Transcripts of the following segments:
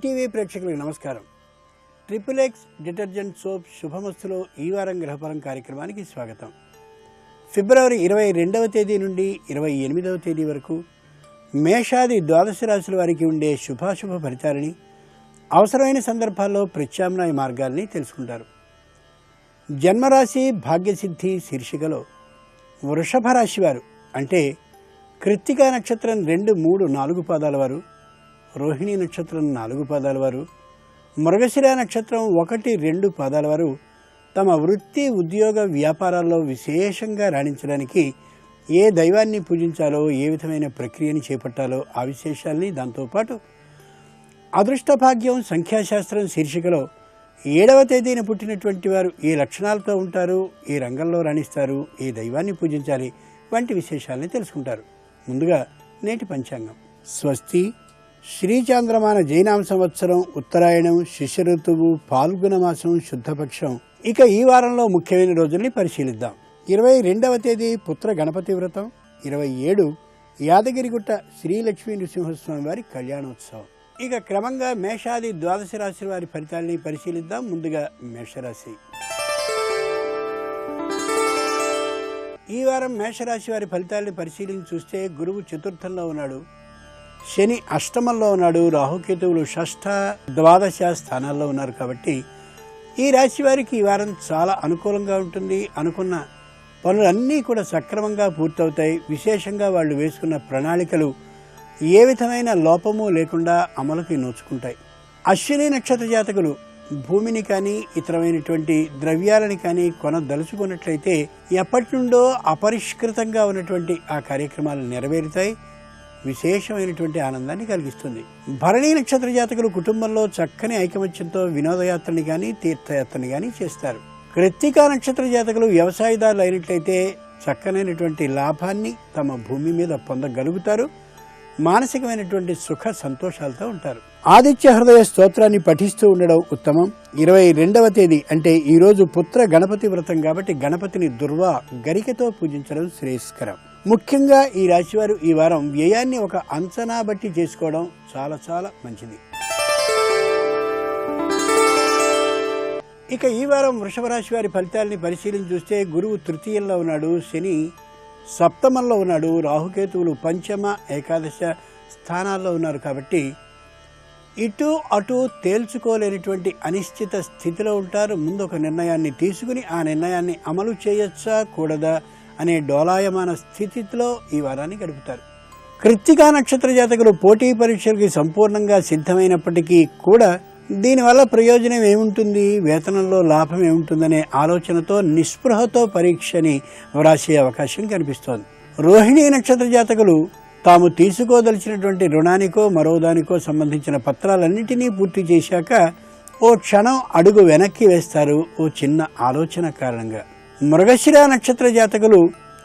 ETV ప్రేక్షకులకు నమస్కారం. Triple X detergent soap శుభమస్తులో ఈ వారం గ్రహపరం కార్యక్రమానికి స్వాగతం. ఫిబ్రవరి 22వ తేదీ నుండి 28వ తేదీ వరకు మేషాది ద్వాదశ రాశుల వారికి ఉండే శుభాశుభ ఫలితాలని, అవసరమైన సందర్భాల్లో ప్రత్యామ్నాయ మార్గాల్ని తెలుసుకుంటారు. జన్మరాశి భాగ్యసిద్ధి శీర్షికలో వృషభ రాశి వారు అంటే కృత్తికా నక్షత్రం 2, 3, 4 పాదాల వారు, రోహిణీ నక్షత్రం 4 పాదాల వారు, మృగశిర నక్షత్రం 1, 2 పాదాల వారు తమ వృత్తి ఉద్యోగ వ్యాపారాల్లో విశేషంగా రాణించడానికి ఏ దైవాన్ని పూజించాలో, ఏ విధమైన ప్రక్రియని చేపట్టాలో ఆ విశేషాల్ని, దాంతోపాటు అదృష్ట భాగ్యం సంఖ్యాశాస్త్రం శీర్షికలో 7వ తేదీన పుట్టినటువంటి వారు ఏ లక్షణాలతో ఉంటారు, ఏ రంగంలో రాణిస్తారు, ఏ దైవాన్ని పూజించాలి వంటి విశేషాలని తెలుసుకుంటారు. ముందుగా నేటి పంచాంగం. స్వస్తి శ్రీచాంద్రమాన జైనామ సంవత్సరం, ఉత్తరాయణం, శిశిర ఋతువు, పాల్గొన మాసం, శుద్ధపక్షం. ఇక ఈ వారంలో ముఖ్యమైన రోజుల్ని పరిశీలిద్దాం. 22వ తేదీ పుత్ర గణపతి వ్రతం, 27 యాదగిరిగుట్ట శ్రీ లక్ష్మీ నృసింహస్వామి వారి కళ్యాణోత్సవం. ఇక క్రమంగా మేషాది ద్వాదశ రాశి వారి ఫలితాలని పరిశీలిద్దాం. ముందుగా మేషరాశి. ఈ వారం మేషరాశి వారి ఫలితాలని పరిశీలించి చూస్తే గురువు చతుర్థంలో ఉన్నాడు, శని అష్టమంలో ఉన్నాడు, రాహుకేతువులు షష్ఠ, ద్వాదశ స్థానాల్లో ఉన్నారు. కాబట్టి ఈ రాశి వారికి ఈ వారం చాలా అనుకూలంగా ఉంటుంది. అనుకున్న పనులన్నీ కూడా సక్రమంగా పూర్తవుతాయి. విశేషంగా వాళ్ళు వేసుకున్న ప్రణాళికలు ఏ విధమైన లోపము లేకుండా అమలుకి నోచుకుంటాయి. అశ్విని నక్షత్ర జాతకులు భూమిని కానీ ఇతరమైనటువంటి ద్రవ్యాలని కానీ కొనదలుచుకున్నట్లయితే ఎప్పటి నుండో అపరిష్కృతంగా ఉన్నటువంటి ఆ కార్యక్రమాలు నెరవేరుతాయి. విశేషమైనటువంటి ఆనందాన్ని కలిగిస్తుంది. భరణీ నక్షత్ర జాతకులు కుటుంబంలో చక్కని ఐకమత్యంతో వినోదయాత్రని కానీ తీర్థయాత్రని కానీ చేస్తారు. కృత్తికా నక్షత్ర జాతకులు వ్యవసాయదారులు అయినట్లయితే చక్కనైనటువంటి లాభాన్ని తమ భూమి మీద పొందగలుగుతారు. మానసికమైనటువంటి సుఖ సంతోషాలతో ఉంటారు. ఆదిత్య హృదయ స్తోత్రాన్ని పఠిస్తూ ఉండడం ఉత్తమం. 22వ తేదీ అంటే ఈ రోజు పుత్ర గణపతి వ్రతం కాబట్టి గణపతిని దుర్వా గరికతో పూజించడం శ్రేయస్కరం. ముఖ్యంగా ఈ రాశివారు ఈ వారం వ్యయాన్ని ఒక అంచనా బట్టి చేసుకోవడం చాలా చాలా మంచిది. ఇక ఈ వారం వృషభ రాశి వారి ఫలితాలని పరిశీలించి చూస్తే గురువు తృతీయంలో ఉన్నాడు, శని సప్తమంలో ఉన్నాడు, రాహుకేతువులు పంచమ, ఏకాదశ స్థానాల్లో ఉన్నారు. కాబట్టి ఇటు అటు తేల్చుకోలేనటువంటి అనిశ్చిత స్థితిలో ఉంటారు. ముందు ఒక నిర్ణయాన్ని తీసుకుని ఆ నిర్ణయాన్ని అమలు చేయొచ్చా కూడదా అనే డోలాయమాన స్థితిలో ఈ వారాన్ని గడుపుతారు. కృత్తికా నక్షత్ర జాతకులు పోటీ పరీక్షలకి సంపూర్ణంగా సిద్ధమైనప్పటికీ కూడా దీనివల్ల ప్రయోజనం ఏముంటుంది, వేతనంలో లాభం ఏముంటుందనే ఆలోచనతో నిస్పృహతో పరీక్షని వ్రాసే అవకాశం కనిపిస్తోంది. రోహిణీ నక్షత్ర జాతకులు తాము తీసుకోదలిచినటువంటి రుణానికో మరోదానికో సంబంధించిన పత్రాలన్నింటినీ పూర్తి చేశాక ఓ క్షణం అడుగు వెనక్కి వేస్తారు, ఓ చిన్న ఆలోచన కారణంగా. మృగశిర నక్షత్ర జాతకులు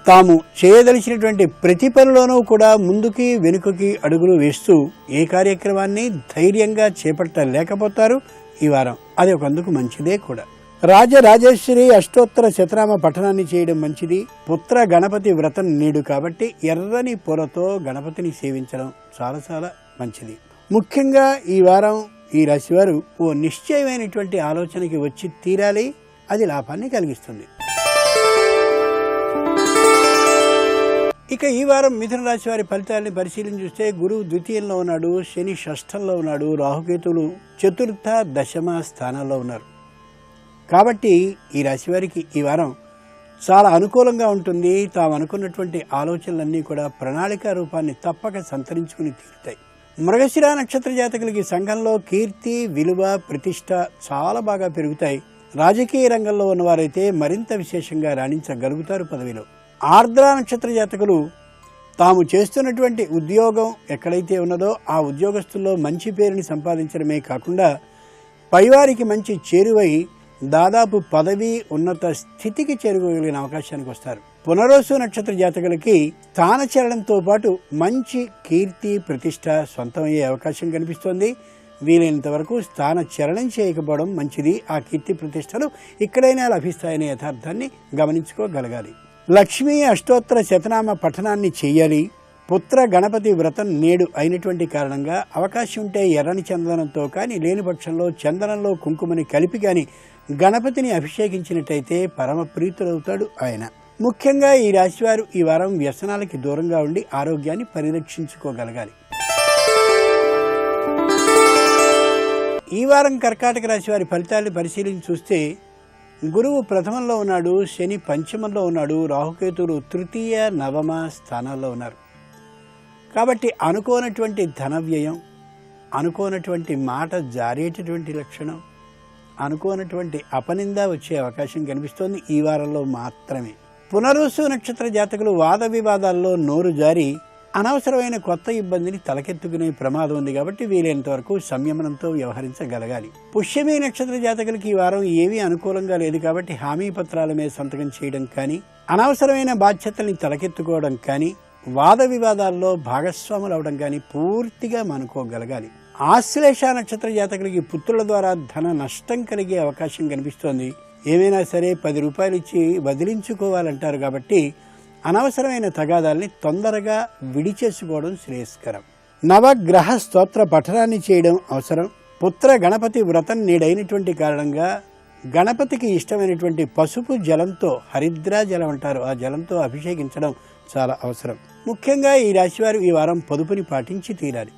తాము చేయదలిచినటువంటి ప్రతి పనిలోనూ కూడా ముందుకి వెనుకకి అడుగులు వేస్తూ ఏ కార్యక్రమాన్ని ధైర్యంగా చేపట్టలేకపోతారు ఈ వారం. అది ఒకందుకు మంచిదే కూడా. రాజరాజేశ్వరి అష్టోత్తర శతనామ పఠనాన్ని చేయడం మంచిది. పుత్ర గణపతి వ్రతం నేడు కాబట్టి ఎర్రని పొరతో గణపతిని సేవించడం చాలా చాలా మంచిది. ముఖ్యంగా ఈ వారం ఈ రాశివారు ఓ నిశ్చయమైనటువంటి ఆలోచనకి వచ్చి తీరాలి, అది లాభాన్ని కలిగిస్తుంది. ఇక ఈ వారం మిథున రాశి వారి ఫలితాలని పరిశీలించి చూస్తే గురువు ద్వితీయంలో ఉన్నాడు, శని షష్ఠంలో ఉన్నాడు, రాహుకేతువులు చతుర్థ, దశమ స్థానాల్లో ఉన్నారు. కాబట్టి ఈ రాశి వారికి ఈ వారం చాలా అనుకూలంగా ఉంటుంది. తాము అనుకున్నటువంటి ఆలోచనలన్నీ కూడా ప్రణాళిక రూపాన్ని తప్పక సంతరించుకుని తీరుతాయి. మృగశిర నక్షత్ర జాతకులకి సంఘంలో కీర్తి, విలువ, ప్రతిష్ట చాలా బాగా పెరుగుతాయి. రాజకీయ రంగంలో ఉన్నవారైతే మరింత విశేషంగా రాణించగలుగుతారు పదవిలో. ఆర్ద్ర నక్షత్ర జాతకులు తాము చేస్తున్నటువంటి ఉద్యోగం ఎక్కడైతే ఉన్నదో ఆ ఉద్యోగస్తుల్లో మంచి పేరుని సంపాదించడమే కాకుండా పైవారికి మంచి చేరువై దాదాపు పదవి ఉన్నత స్థితికి చేరుకోగలిగిన అవకాశానికి వస్తారు. పునరోసు నక్షత్ర జాతకులకి స్థానచలనంతో పాటు మంచి కీర్తి, ప్రతిష్ట సొంతమయ్యే అవకాశం కనిపిస్తోంది. వీలైనంత వరకు స్థాన చలనం చేయకపోవడం మంచిది. ఆ కీర్తి ప్రతిష్టలు ఇక్కడైనా లభిస్తాయనే యథార్థాన్ని గమనించుకోగలగాలి. లక్ష్మీ అష్టోత్తర శతనామ పఠనాన్ని చేయాలి. పుత్ర గణపతి వ్రతం నేడు అయినటువంటి కారణంగా అవకాశం ఉంటే ఎర్రని చందనంతో కానీ, లేని పక్షంలో చందనంలో కుంకుమని కలిపి కానీ గణపతిని అభిషేకించినట్టయితే పరమ ప్రీతులవుతాడు ఆయన. ముఖ్యంగా ఈ రాశివారు ఈ వారం వ్యసనాలకి దూరంగా ఉండి ఆరోగ్యాన్ని పరిరక్షించుకోగలగాలి. ఈ వారం కర్కాటక రాశి వారి ఫలితాలను పరిశీలించి చూస్తే గురువు ప్రథమంలో ఉన్నాడు, శని పంచమంలో ఉన్నాడు, రాహుకేతువులు తృతీయ నవమ స్థానాల్లో ఉన్నారు. కాబట్టి అనుకోనటువంటి ధన వ్యయం, అనుకోనటువంటి మాట జారేటటువంటి లక్షణం, అనుకోనటువంటి అపనింద వచ్చే అవకాశం కనిపిస్తోంది ఈ వారంలో మాత్రమే. పునరుసు నక్షత్ర జాతకులు వాద వివాదాల్లో నోరు జారి అనవసరమైన కొత్త ఇబ్బందిని తలకెత్తుకునే ప్రమాదం ఉంది. కాబట్టి వీలైనంత వరకు సంయమనంతో వ్యవహరించగలగాలి. పుష్యమి నక్షత్ర జాతకులకి ఈ వారం ఏమీ అనుకూలంగా లేదు. కాబట్టి హామీ పత్రాల మీద సంతకం చేయడం కానీ, అనవసరమైన బాధ్యతల్ని తలకెత్తుకోవడం కానీ, వాద వివాదాల్లో భాగస్వాములు అవడం కానీ పూర్తిగా మానుకోగలగాలి. ఆశ్లేష నక్షత్ర జాతకులకి పుత్రుల ద్వారా ధన నష్టం కలిగే అవకాశం కనిపిస్తోంది. ఏమైనా సరే 10 రూపాయలు ఇచ్చి వదిలించుకోవాలంటారు. కాబట్టి అనవసరమైన తగాదాల్ని తొందరగా విడిచేసుకోవడం శ్రేయస్కరం. నవగ్రహ స్తోత్ర పఠనాన్ని చేయడం అవసరం. పుత్ర గణపతి వ్రతం నేడైనటువంటి కారణంగా గణపతికి ఇష్టమైనటువంటి పసుపు జలంతో, హరిద్రా జలం అంటారు, ఆ జలంతో అభిషేకించడం చాలా అవసరం. ముఖ్యంగా ఈ రాశివారు ఈ వారం పొదుపుని పాటించి తీరాలి.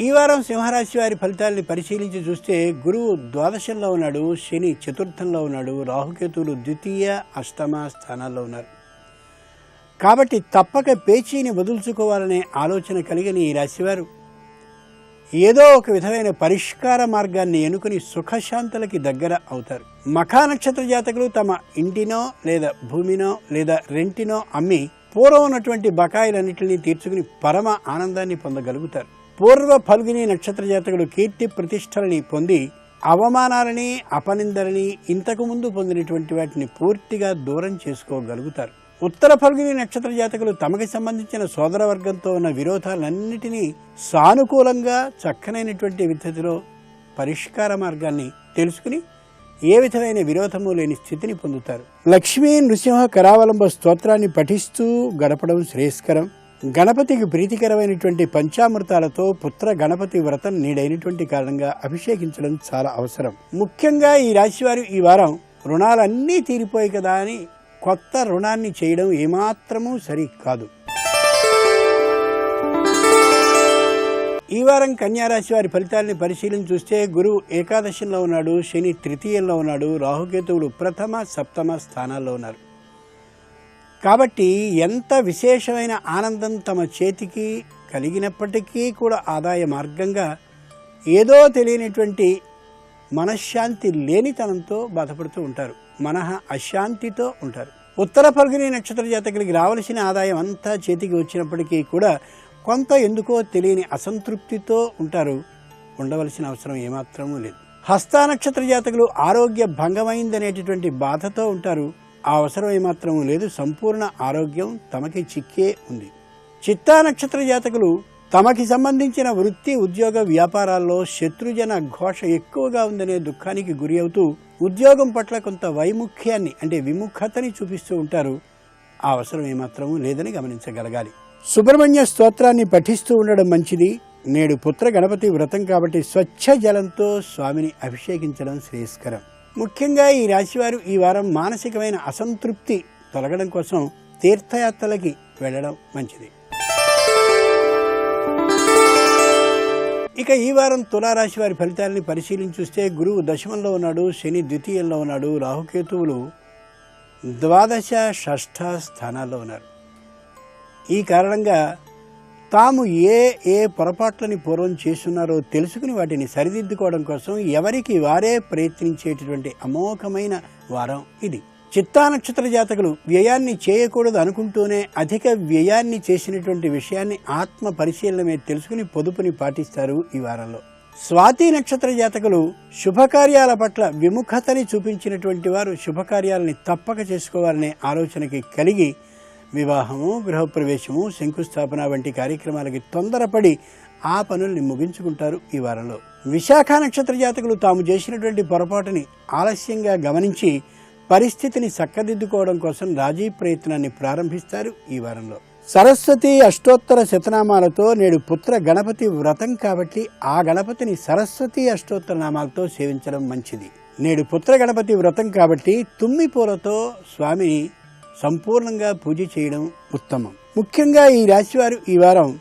ఈ వారం సింహరాశి వారి ఫలితాలని పరిశీలించి చూస్తే గురువు ద్వాదశంలో ఉన్నాడు, శని చతుర్థంలో ఉన్నాడు, రాహుకేతువులు ద్వితీయ అష్టమ స్థానాల్లో ఉన్నారు. కాబట్టి తప్పక పేచీని వదులుచుకోవాలనే ఆలోచన కలిగిన ఈ రాశివారు ఏదో ఒక విధమైన పరిష్కార మార్గాన్ని ఎన్నుకుని సుఖశాంతులకి దగ్గర అవుతారు. మఖా నక్షత్ర జాతకులు తమ ఇంటినో లేదా భూమినో లేదా రెంటినో అమ్మి పూర్వం ఉన్నటువంటి బకాయిలన్నింటినీ తీర్చుకుని పరమ ఆనందాన్ని పొందగలుగుతారు. పూర్వ ఫల్గుని నక్షత్ర జాతకులు కీర్తి ప్రతిష్టలని పొంది అవమానాలని, అపనిందలని, ఇంతకు ముందు పొందినటువంటి వాటిని పూర్తిగా దూరం చేసుకోగలుగుతారు. ఉత్తర ఫల్గుని నక్షత్ర జాతకులు తమకి సంబంధించిన సోదర వర్గంతో ఉన్న విరోధాలన్నిటినీ సానుకూలంగా చక్కనైనటువంటి విధతిలో పరిష్కార మార్గాన్ని తెలుసుకుని ఏ విధమైన విరోధము లేని స్థితిని పొందుతారు. లక్ష్మీ నృసింహ కరావలంబ స్తోత్రాన్ని పఠిస్తూ గడపడం శ్రేయస్కరం. గణపతికి ప్రీతికరమైనటువంటి పంచామృతాలతో పుత్ర గణపతి వ్రతం నేడైనటువంటి కారణంగా అభిషేకించడం చాలా అవసరం. ముఖ్యంగా ఈ రాశివారు ఈ వారం రుణాలన్నీ తీరిపోయి కదా అని కొత్త రుణాన్ని చేయడం ఏమాత్రమూ సరి కాదు. ఈ వారం కన్యారాశి వారి ఫలితాలని పరిశీలించి చూస్తే గురువు ఏకాదశంలో ఉన్నాడు, శని తృతీయంలో ఉన్నాడు, రాహుకేతువులు ప్రథమ సప్తమ స్థానాల్లో ఉన్నారు. కాబట్టి ఎంత విశేషమైన ఆనందం తమ చేతికి కలిగినప్పటికీ కూడా ఆదాయ మార్గంగా ఏదో తెలియనటువంటి మనశ్శాంతి లేనితనంతో బాధపడుతూ ఉంటారు. మనః అశాంతితో ఉంటారు. ఉత్తర ఫల్గుని నక్షత్ర జాతకులకి రావలసిన ఆదాయం అంతా చేతికి వచ్చినప్పటికీ కూడా కొంత ఎందుకో తెలియని అసంతృప్తితో ఉంటారు. ఉండవలసిన అవసరం ఏమాత్రమూ లేదు. హస్త నక్షత్ర జాతకులు ఆరోగ్య భంగమైందనేటటువంటి బాధతో ఉంటారు. ఆ అవసరం ఏమాత్రమూ లేదు. సంపూర్ణ ఆరోగ్యం తమకి చిక్కే ఉంది. చిత్తా నక్షత్ర జాతకులు తమకి సంబంధించిన వృత్తి, ఉద్యోగ, వ్యాపారాల్లో శత్రుజన ఘోష ఎక్కువగా ఉందనే దుఃఖానికి గురి అవుతూ ఉద్యోగం పట్ల కొంత వైముఖ్యాన్ని అంటే విముఖతని చూపిస్తూ ఉంటారు. ఆ అవసరం ఏమాత్రమూ లేదని గమనించగలగాలి. సుబ్రహ్మణ్య స్తోత్రాన్ని పఠిస్తూ ఉండడం మంచిది. నేడు పుత్ర గణపతి వ్రతం కాబట్టి స్వచ్ఛ జలంతో స్వామిని అభిషేకించడం శ్రేయస్కరం. ముఖ్యంగా ఈ రాశివారు ఈ వారం మానసికమైన అసంతృప్తి తొలగడం కోసం తీర్థయాత్రలకి వెళ్ళడం మంచిది. ఇక ఈ వారం తులారాశి వారి ఫలితాలని పరిశీలించి చూస్తే గురువు దశమంలో ఉన్నాడు, శని ద్వితీయంలో ఉన్నాడు, రాహుకేతువులు ద్వాదశ షష్ఠ స్థానాల్లో ఉన్నారు. ఈ కారణంగా తాము ఏ పొరపాట్లని పూర్వం చేస్తున్నారో తెలుసుకుని వాటిని సరిదిద్దుకోవడం కోసం ఎవరికి వారే ప్రయత్నించేటటువంటి అమోఘమైన వారం ఇది. చిత్తా నక్షత్ర జాతకులు వ్యయాన్ని చేయకూడదు అనుకుంటూనే అధిక వ్యయాన్ని చేసినటువంటి విషయాన్ని ఆత్మ పరిశీలనమే తెలుసుకుని పొదుపుని పాటిస్తారు ఈ వారంలో. స్వాతి నక్షత్ర జాతకులు శుభకార్యాల పట్ల విముఖతని చూపించినటువంటి వారు శుభకార్యాలని తప్పక చేసుకోవాలనే ఆలోచనకి కలిగి వివాహము, గృహప్రవేశము, శంకుస్థాపన వంటి కార్యక్రమాలకి తొందరపడి ఆ పనుల్ని ముగించుకుంటారు ఈ వారంలో. విశాఖ నక్షత్ర జాతకులు తాము చేసినటువంటి పొరపాటుని ఆలస్యంగా గమనించి పరిస్థితిని చక్కదిద్దుకోవడం కోసం రాజీ ప్రయత్నాన్ని ప్రారంభిస్తారు ఈ వారంలో. సరస్వతి అష్టోత్తర శతనామాలతో నేడు పుత్ర గణపతి వ్రతం కాబట్టి ఆ గణపతిని సరస్వతి అష్టోత్తర నామాలతో సేవించడం మంచిది. నేడు పుత్ర గణపతి వ్రతం కాబట్టి తుమ్మి పూలతో స్వామిని సంపూర్ణంగా పూజ చేయడం ఉత్తమం. ముఖ్యంగా ఈ రాశివారు ఈ వారం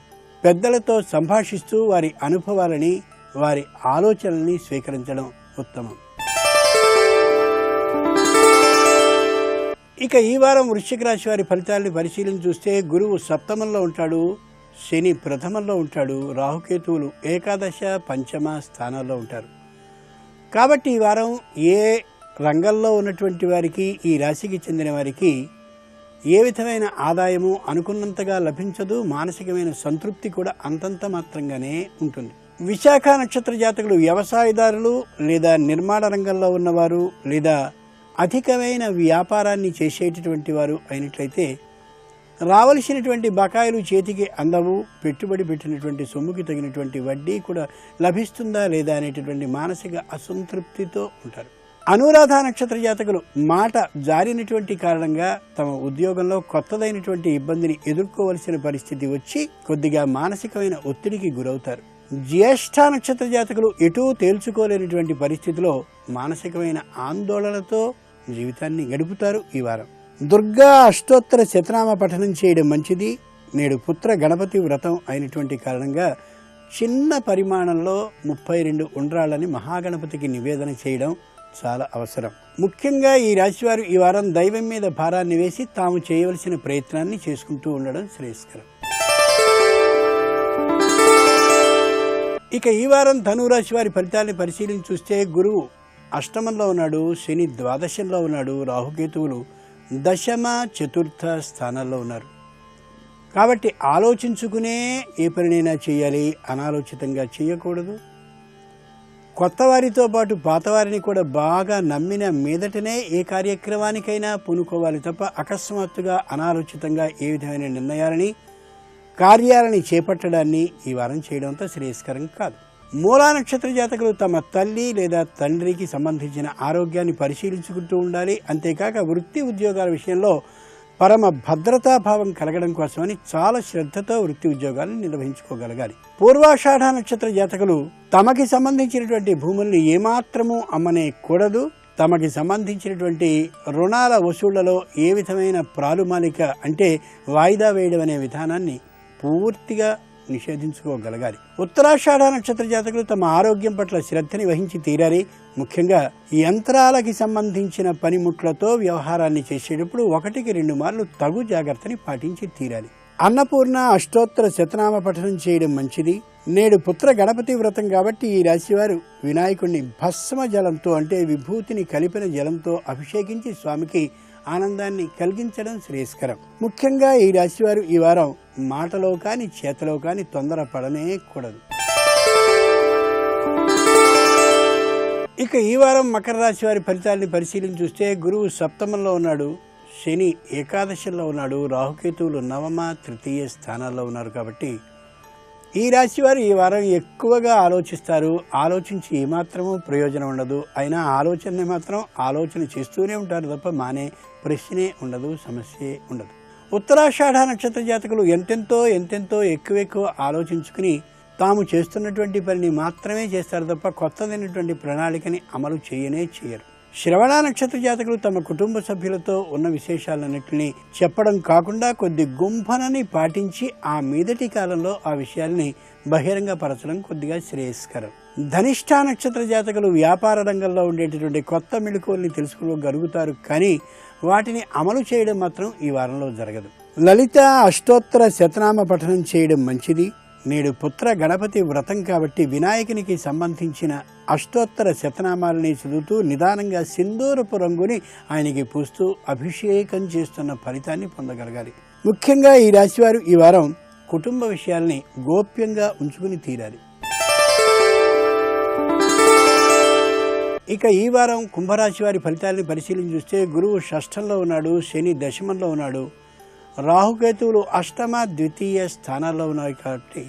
పెద్దలతో సంభాషిస్తూ వారి అనుభవాలని వారి ఆలోచనల్ని స్వీకరించడం ఉత్తమం. ఇక ఈ వారం వృశ్చిక రాశి వారి ఫలితాలను పరిశీలించి చూస్తే గురువు సప్తమంలో ఉంటాడు, శని ప్రథమంలో ఉంటాడు, రాహుకేతువులు ఏకాదశ పంచమ స్థానాల్లో ఉంటారు. కాబట్టి ఈ వారం ఏ రంగంలో ఉన్నటువంటి వారికి, ఈ రాశికి చెందిన వారికి ఏ విధమైన ఆదాయము అనుకున్నంతగా లభించదు. మానసికమైన సంతృప్తి కూడా అంతంత మాత్రంగానే ఉంటుంది. విశాఖ నక్షత్ర జాతకులు వ్యవసాయదారులు లేదా నిర్మాణ రంగంలో ఉన్నవారు లేదా అధికమైన వ్యాపారాన్ని చేసేటటువంటి వారు అయినట్లయితే రావలసినటువంటి బకాయిలు చేతికి అందవు. పెట్టుబడి పెట్టినటువంటి సొమ్ముకి తగినటువంటి వడ్డీ కూడా లభిస్తుందా లేదా అనేటటువంటి మానసిక అసంతృప్తితో ఉంటారు. అనురాధ నక్షత్ర జాతకులు మాట జారినటువంటి కారణంగా తమ ఉద్యోగంలో కొత్తదైనటువంటి ఇబ్బందిని ఎదుర్కోవలసిన పరిస్థితి వచ్చి కొద్దిగా మానసికమైన ఒత్తిడికి గురవుతారు. జ్యేష్ఠ నక్షత్ర జాతకులు ఎటూ తేల్చుకోలేనటువంటి పరిస్థితిలో మానసికమైన ఆందోళనతో జీవితాన్ని గడుపుతారు ఈ వారం. దుర్గా అష్టోత్తర శతనామ పఠనం చేయడం మంచిది. నేడు పుత్ర గణపతి వ్రతం అయినటువంటి కారణంగా చిన్న పరిమాణంలో 32 ఉండ్రాళ్ళని మహాగణపతికి నివేదన చేయడం చాలా అవసరం. ముఖ్యంగా ఈ రాశివారు ఈ వారం దైవం మీద భారాన్ని వేసి తాము చేయవలసిన ప్రయత్నాన్ని చేసుకుంటూ ఉండడం శ్రేయస్కరం. ఇక ఈ వారం ధనురాశి వారి ఫలితాన్ని పరిశీలించి చూస్తే గురువు అష్టమంలో ఉన్నాడు, శని ద్వాదశంలో ఉన్నాడు, రాహుకేతువులు దశమ చతుర్థ స్థానాల్లో ఉన్నారు. కాబట్టి ఆలోచించుకునే ఏ పనినైనా చేయాలి, అనాలోచితంగా చేయకూడదు. కొత్త వారితో పాటు పాతవారిని కూడా బాగా నమ్మిన మీదటనే ఏ కార్యక్రమానికైనా పూనుకోవాలి తప్ప అకస్మాత్తుగా అనాలోచితంగా ఏ విధమైన నిర్ణయాలని కార్యాలని చేపట్టడాన్ని ఈ వారం చేయడంతో శ్రేయస్కరం కాదు. మూలా నక్షత్ర జాతకులు తమ తల్లి లేదా తండ్రికి సంబంధించిన ఆరోగ్యాన్ని పరిశీలించుకుంటూ ఉండాలి. అంతేకాక వృత్తి ఉద్యోగాల విషయంలో పరమ భద్రతాభావం కలగడం కోసమని చాలా శ్రద్ధతో వృత్తి ఉద్యోగాలను నిర్వహించుకోగలగాలి. పూర్వాషాఢ నక్షత్ర జాతకులు తమకి సంబంధించినటువంటి భూముల్ని ఏమాత్రము అమ్మనేకూడదు. తమకి సంబంధించినటువంటి రుణాల వసూళ్లలో ఏ విధమైన ప్రాలుమాలిక అంటే వాయిదా వేయడం అనే విధానాన్ని పూర్తిగా నిషేధించుకోగలగాలి. ఉత్తరాషాఢ నక్షత్ర జాతకులు తమ ఆరోగ్యం పట్ల శ్రద్ధని వహించి తీరాలి. ముఖ్యంగా యంత్రాలకి సంబంధించిన పనిముట్లతో వ్యవహారాన్ని చేసేటప్పుడు 1-2 మార్లు తగు జాగ్రత్తని పాటించి తీరాలి. అన్నపూర్ణ అష్టోత్తర శతనామ పఠనం చేయడం మంచిది. నేడు పుత్ర గణపతి వ్రతం కాబట్టి ఈ రాశివారు వినాయకుడిని భస్మ జలంతో అంటే విభూతిని కలిపిన జలంతో అభిషేకించి స్వామికి ఆనందాన్ని కలిగించడం శ్రేయస్కరం. ముఖ్యంగా ఈ రాశివారు ఈ వారం మాటలో కానీ చేతలో కానీ తొందరపడనే కూడదు. ఇక ఈ వారం మకర రాశి వారి ఫలితాలని పరిశీలించి చూస్తే గురువు సప్తమంలో ఉన్నాడు, శని ఏకాదశంలో ఉన్నాడు, రాహుకేతువులు నవమ తృతీయ స్థానాల్లో ఉన్నారు. కాబట్టి ఈ రాశి వారు ఈ వారం ఎక్కువగా ఆలోచిస్తారు. ఆలోచించి ఏమాత్రమూ ప్రయోజనం ఉండదు. అయినా ఆలోచనని మాత్రం ఆలోచన చేస్తూనే ఉంటారు తప్ప మానే ప్రశ్నే ఉండదు, సమస్యే ఉండదు. ఉత్తరాషాఢ నక్షత్ర జాతకులు ఎంతెంతో ఎక్కువ ఆలోచించుకుని తాము చేస్తున్నటువంటి పనిని మాత్రమే చేస్తారు తప్ప కొత్తదైనటువంటి ప్రణాళికని అమలు చేయరు. శ్రవణ నక్షత్ర జాతకులు తమ కుటుంబ సభ్యులతో ఉన్న విశేషాలన్నింటినీ చెప్పడం కాకుండా కొద్ది గుంఫనని పాటించి ఆ మీదటి కాలంలో ఆ విషయాల్ని బహిరంగపరచడం కొద్దిగా శ్రేయస్కరం. ధనిష్ఠ నక్షత్ర జాతకులు వ్యాపార రంగంలో ఉండేటటువంటి కొత్త మెళకువల్ని తెలుసుకోగలుగుతారు, కానీ వాటిని అమలు చేయడం మాత్రం ఈ వారంలో జరగదు. లలిత అష్టోత్తర శతనామ పఠనం చేయడం మంచిది. నేడు పుత్ర గణపతి వ్రతం కాబట్టి వినాయకునికి సంబంధించిన అష్టోత్తర శతనామాలని చదువుతూ నిదానంగా సింధూరపు రంగుని ఆయనకి పూస్తూ అభిషేకం చేస్తున్న ఫలితాన్ని పొందగలగాలి. ముఖ్యంగా ఈ రాశివారు ఈ వారం కుటుంబ విషయాల్ని గోప్యంగా ఉంచుకుని తీరాలి. ఇక ఈ వారం కుంభరాశి వారి ఫలితాలని పరిశీలించి చూస్తే గురువు షష్ఠంలో ఉన్నాడు, శని దశమంలో ఉన్నాడు, రాహుకేతువులు అష్టమ ద్వితీయ స్థానాల్లో ఉన్నాయి. కాబట్టి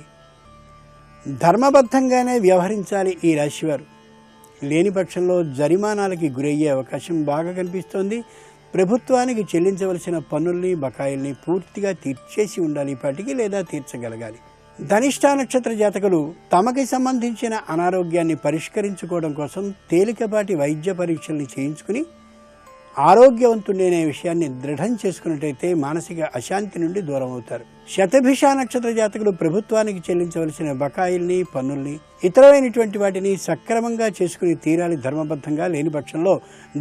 ధర్మబద్ధంగానే వ్యవహరించాలి ఈ రాశివారు. లేని పక్షంలో జరిమానాలకి గురయ్యే అవకాశం బాగా కనిపిస్తోంది. ప్రభుత్వానికి చెల్లించవలసిన పన్నుల్ని బకాయిల్ని పూర్తిగా తీర్చేసి ఉండాలి ఇప్పటికీ, లేదా తీర్చగలగాలి. ధనిష్ఠా నక్షత్ర జాతకులు తమకి సంబంధించిన అనారోగ్యాన్ని పరిష్కరించుకోవడం కోసం తేలికపాటి వైద్య పరీక్షల్ని చేయించుకుని ఆరోగ్యవంతుడనే విషయాన్ని దృఢం చేసుకున్నట్టయితే మానసిక అశాంతి నుండి దూరం అవుతారు. శతభిష నక్షత్ర జాతకులు ప్రభుత్వానికి చెల్లించవలసిన బకాయిల్ని పన్నుల్ని ఇతరమైనటువంటి వాటిని సక్రమంగా చేసుకుని తీరాలి ధర్మబద్ధంగా. లేని పక్షంలో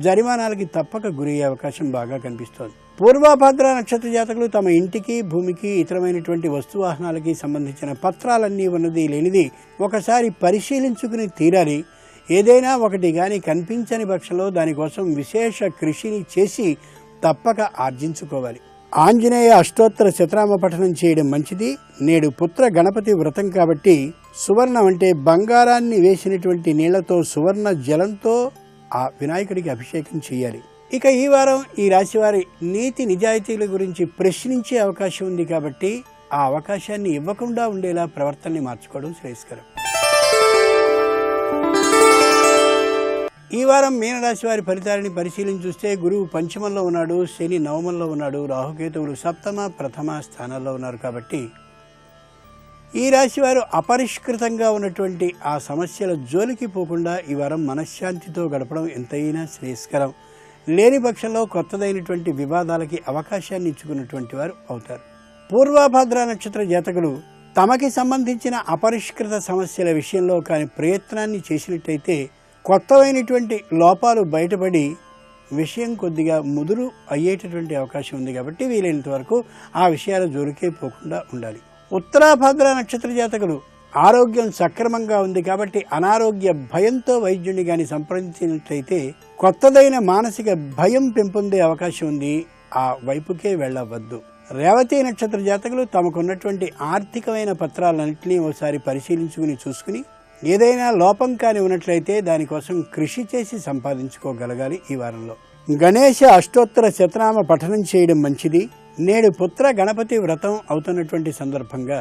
జరిమానాలకి తప్పక గురయ్యే అవకాశం బాగా కనిపిస్తోంది. పూర్వభద్ర నక్షత్ర జాతకులు తమ ఇంటికి భూమికి ఇతరమైనటువంటి వస్తువాహనాలకి సంబంధించిన పత్రాలన్నీ ఉన్నది లేనిది ఒకసారి పరిశీలించుకుని తీరాలి. ఏదైనా ఒకటి కానీ కనిపించని పక్షంలో దానికోసం విశేష కృషిని చేసి తప్పక ఆర్జించుకోవాలి. ఆంజనేయ అష్టోత్తర శతనామ పఠనం చేయడం మంచిది. నేడు పుత్ర గణపతి వ్రతం కాబట్టి సువర్ణం అంటే బంగారాన్ని వేసినటువంటి నీళ్లతో సువర్ణ జలంతో ఆ వినాయకుడికి అభిషేకం చేయాలి. ఇక ఈ వారం ఈ రాశివారి నీతి నిజాయితీల గురించి ప్రశ్నించే అవకాశం ఉంది కాబట్టి ఆ అవకాశాన్ని ఇవ్వకుండా ఉండేలా ప్రవర్తనని మార్చుకోవడం శ్రేయస్కరం. ఈ వారం మీనరాశి వారి ఫలితాలని పరిశీలించి చూస్తే గురువు పంచమంలో ఉన్నాడు, శని నవమంలో ఉన్నాడు, రాహుకేతువులు సప్తమ ప్రథమ స్థానాల్లో ఉన్నారు కాబట్టి ఈ రాశి వారు అపరిష్కృతంగా ఉన్నటువంటి ఆ సమస్యల జోలికి పోకుండా ఈ వారం మనశ్శాంతితో గడపడం ఎంతైనా శ్రేయస్కరం. లేని పక్షంలో కొత్తదైనటువంటి వివాదాలకి అవకాశాన్ని ఇచ్చుకున్నటువంటి వారు అవుతారు. పూర్వభద్ర నక్షత్ర జాతకులు తమకి సంబంధించిన అపరిష్కృత సమస్యల విషయంలో కాని ప్రయత్నాన్ని చేసినట్టయితే కొత్తమైనటువంటి లోపాలు బయటపడి విషయం కొద్దిగా ముదురు అయ్యేటటువంటి అవకాశం ఉంది కాబట్టి వీలైనంత వరకు ఆ విషయాల జోలికే పోకుండా ఉండాలి. ఉత్తరాభద్ర నక్షత్ర జాతకులు ఆరోగ్యం సక్రమంగా ఉంది కాబట్టి అనారోగ్య భయంతో వైద్యుడిని కానీ సంప్రదించినట్లయితే కొత్తదైన మానసిక భయం పెంపొందే అవకాశం ఉంది. ఆ వైపుకే వెళ్ళవద్దు. రేవతి నక్షత్ర జాతకులు తమకున్నటువంటి ఆర్థికమైన పత్రాలన్నింటినీ ఒకసారి పరిశీలించుకుని చూసుకుని ఏదైనా లోపం కాని ఉన్నట్లయితే దానికోసం కృషి చేసి సంపాదించుకోగలగాలి. ఈ వారంలో గణేశ అష్టోత్తర శతనామ పఠనం చేయడం మంచిది. నేడు పుత్ర గణపతి వ్రతం అవుతున్నటువంటి సందర్భంగా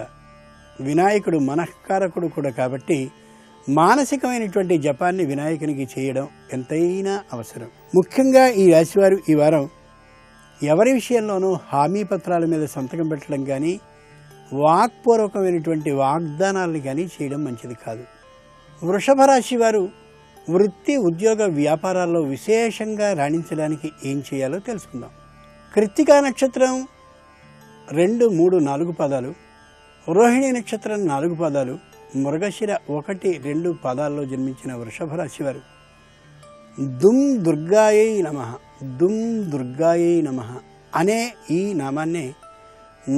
వినాయకుడు మనఃకారకుడు కూడా కాబట్టి మానసికమైనటువంటి జపాన్ని వినాయకునికి చేయడం ఎంతైనా అవసరం. ముఖ్యంగా ఈ రాశివారు ఈ వారం ఎవరి విషయంలోనూ హామీ పత్రాల మీద సంతకం పెట్టడం కానీ వాక్పూర్వకమైనటువంటి వాగ్దానాలను కానీ చేయడం మంచిది కాదు. వృషభ రాశి వారు వృత్తి ఉద్యోగ వ్యాపారాల్లో విశేషంగా రాణించడానికి ఏం చేయాలో తెలుసుకుందాం. కృత్తికా నక్షత్రం 2, 3, 4 పాదాలు, రోహిణి నక్షత్రం 4 పాదాలు, మృగశిర 1, 2 పాదాల్లో జన్మించిన వృషభ రాశి వారు దుమ్ దుర్గాయై నమః, దుమ్ దుర్గాయై నమః అనే ఈ నామాన్నే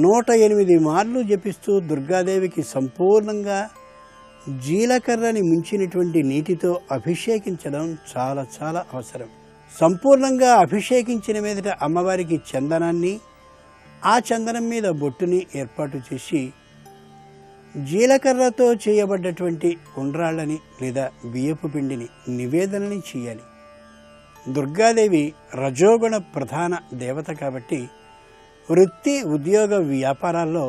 108 మార్లు జపిస్తూ దుర్గాదేవికి సంపూర్ణంగా జీలకర్రని ముంచినటువంటి నీటితో అభిషేకించడం చాలా చాలా అవసరం. సంపూర్ణంగా అభిషేకించిన మీదట అమ్మవారికి చందనాన్ని, ఆ చందనం మీద బొట్టుని ఏర్పాటు చేసి జీలకర్రతో చేయబడ్డటువంటి ఉండ్రాళ్ళని లేదా బియ్యపు పిండిని నివేదనని చేయాలి. దుర్గాదేవి రజోగుణ ప్రధాన దేవత కాబట్టి వృత్తి ఉద్యోగ వ్యాపారాల్లో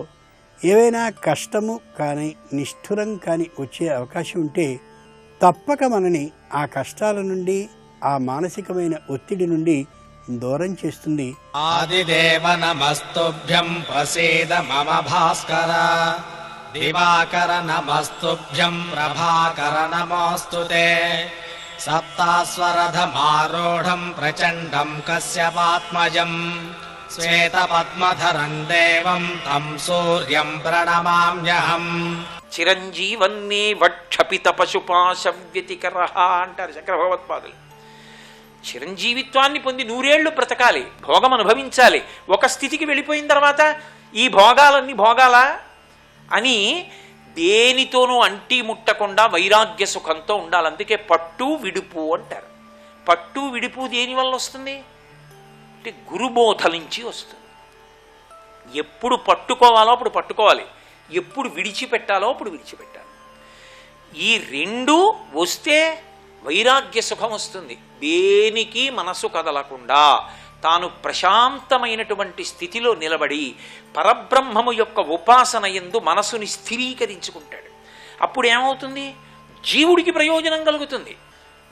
ఏవైనా కష్టము కానీ నిష్ఠురం కానీ వచ్చే అవకాశం ఉంటే తప్పక మనని ఆ కష్టాల నుండి ఆ మానసికమైన ఒత్తిడి నుండి దూరం చేస్తుంది. ఆదిదేవ నమస్తుభ్యం ప్రసీద మమ భాస్కర, దివాకర నమస్తుభ్యం ప్రభాకర నమోస్తుతే, సప్తాస్వరథమారూఢం ప్రచండం కశ్యపాత్మజం, శ్వేతపద్మధరం దేవం తం సూర్యం ప్రణమామ్యహం. చిరంజీవన్నే వక్షపిత పశుపాశవ్యతికర అంటారు శంకర భగవత్పాదులు. చిరంజీవిత్వాన్ని పొంది 100 ఏళ్లు బ్రతకాలి, భోగం అనుభవించాలి. ఒక స్థితికి వెళ్ళిపోయిన తర్వాత ఈ భోగాలన్నీ భోగాలా అని దేనితోనూ అంటి ముట్టకుండా వైరాగ్య సుఖంతో ఉండాలి. అందుకే పట్టు విడుపు అంటారు. పట్టు విడుపు దేనివల్ల వస్తుంది అంటే గురుబోధ నుంచి వస్తుంది. ఎప్పుడు పట్టుకోవాలో అప్పుడు పట్టుకోవాలి, ఎప్పుడు విడిచిపెట్టాలో అప్పుడు విడిచిపెట్టాలి. ఈ 2 వస్తే వైరాగ్య సుఖం వస్తుంది. దేనికి మనసు కదలకుండా తాను ప్రశాంతమైనటువంటి స్థితిలో నిలబడి పరబ్రహ్మము యొక్క ఉపాసన యందు మనసుని స్థిరీకరించుకుంటాడు. అప్పుడు ఏమవుతుంది? జీవుడికి ప్రయోజనం కలుగుతుంది.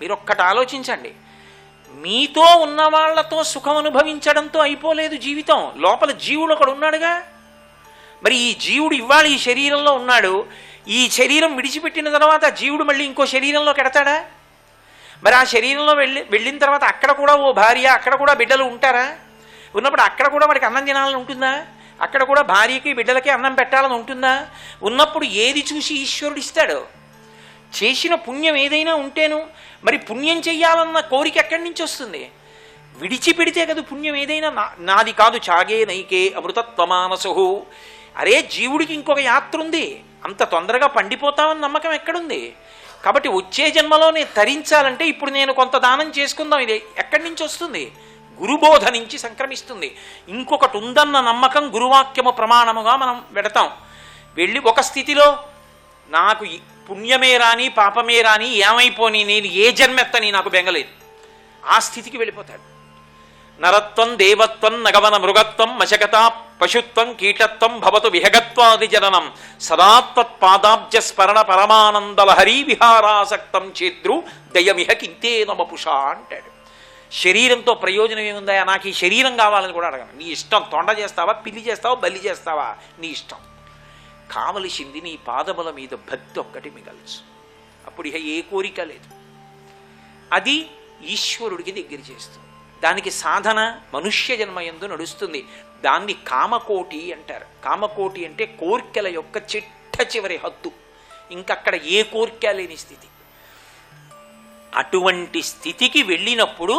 మీరు ఒక్కటి ఆలోచించండి. మీతో ఉన్న వాళ్లతో సుఖం అనుభవించడంతో అయిపోలేదు జీవితం. లోపల జీవుడు ఒకడు ఉన్నాడుగా. మరి ఈ జీవుడు ఇవాళ ఈ శరీరంలో ఉన్నాడు. ఈ శరీరం విడిచిపెట్టిన తర్వాత జీవుడు మళ్ళీ ఇంకో శరీరంలోకి ఎడతాడా? మరి ఆ శరీరంలో వెళ్ళిన తర్వాత అక్కడ కూడా ఓ భార్య, అక్కడ కూడా బిడ్డలు ఉంటారా? ఉన్నప్పుడు అక్కడ కూడా వాడికి అన్నం తినాలని ఉంటుందా? అక్కడ కూడా భార్యకి బిడ్డలకి అన్నం పెట్టాలని ఉంటుందా? ఉన్నప్పుడు ఏది చూసి ఈశ్వరుడు ఇస్తాడు? చేసిన పుణ్యం ఏదైనా ఉంటేను. మరి పుణ్యం చెయ్యాలన్న కోరిక ఎక్కడి నుంచి వస్తుంది? విడిచిపెడితే కదా పుణ్యం ఏదైనా. నాది కాదు చాగే నైకే అమృతత్వమానసు. అరే జీవుడికి ఇంకొక యాత్ర ఉంది, అంత తొందరగా పండిపోతామని నమ్మకం ఎక్కడుంది? కాబట్టి వచ్చే జన్మలో నేను తరించాలంటే ఇప్పుడు నేను కొంత దానం చేసుకుందాం. ఇది ఎక్కడి నుంచి వస్తుంది? గురుబోధ నుంచి సంక్రమిస్తుంది. ఇంకొకటి ఉందన్న నమ్మకం గురువాక్యము ప్రమాణముగా మనం వెడతాం. వెళ్ళి ఒక స్థితిలో నాకు పుణ్యమే రాని పాపమే రాని ఏమైపోని, నేను ఏ జన్మెత్తని నాకు బెంగలేదు, ఆ స్థితికి వెళ్ళిపోతాడు. నరత్వం దేవత్వం నగవన మృగత్వం మశకత పశుత్వం కీటత్వం భవతు విహగత్వాది జననం సదాత్వత్పాదాబ్జ స్మరణ పరమానందలహరీ విహారాసక్తం చేద్రు దయమిహ కింతే నమపుషా అంటాడు. శరీరంతో ప్రయోజనం ఏముందా? నాకు ఈ శరీరం కావాలని కూడా అడగను. నీ ఇష్టం. తొండ చేస్తావా, పిల్లి చేస్తావా, బల్లి చేస్తావా, నీ ఇష్టం. కావలసింది నీ పాదముల మీద భక్తి ఒక్కటి మిగల్చు. అప్పుడు ఇక ఏ కోరిక లేదు. అది ఈశ్వరుడికి దగ్గర చేస్తుంది. దానికి సాధన మనుష్య జన్మయందు నడుస్తుంది. దాన్ని కామకోటి అంటారు. కామకోటి అంటే కోర్కెల యొక్క చిట్ట చివరి హద్దు. ఇంకక్కడ ఏ కోర్కె లేని స్థితి. అటువంటి స్థితికి వెళ్ళినప్పుడు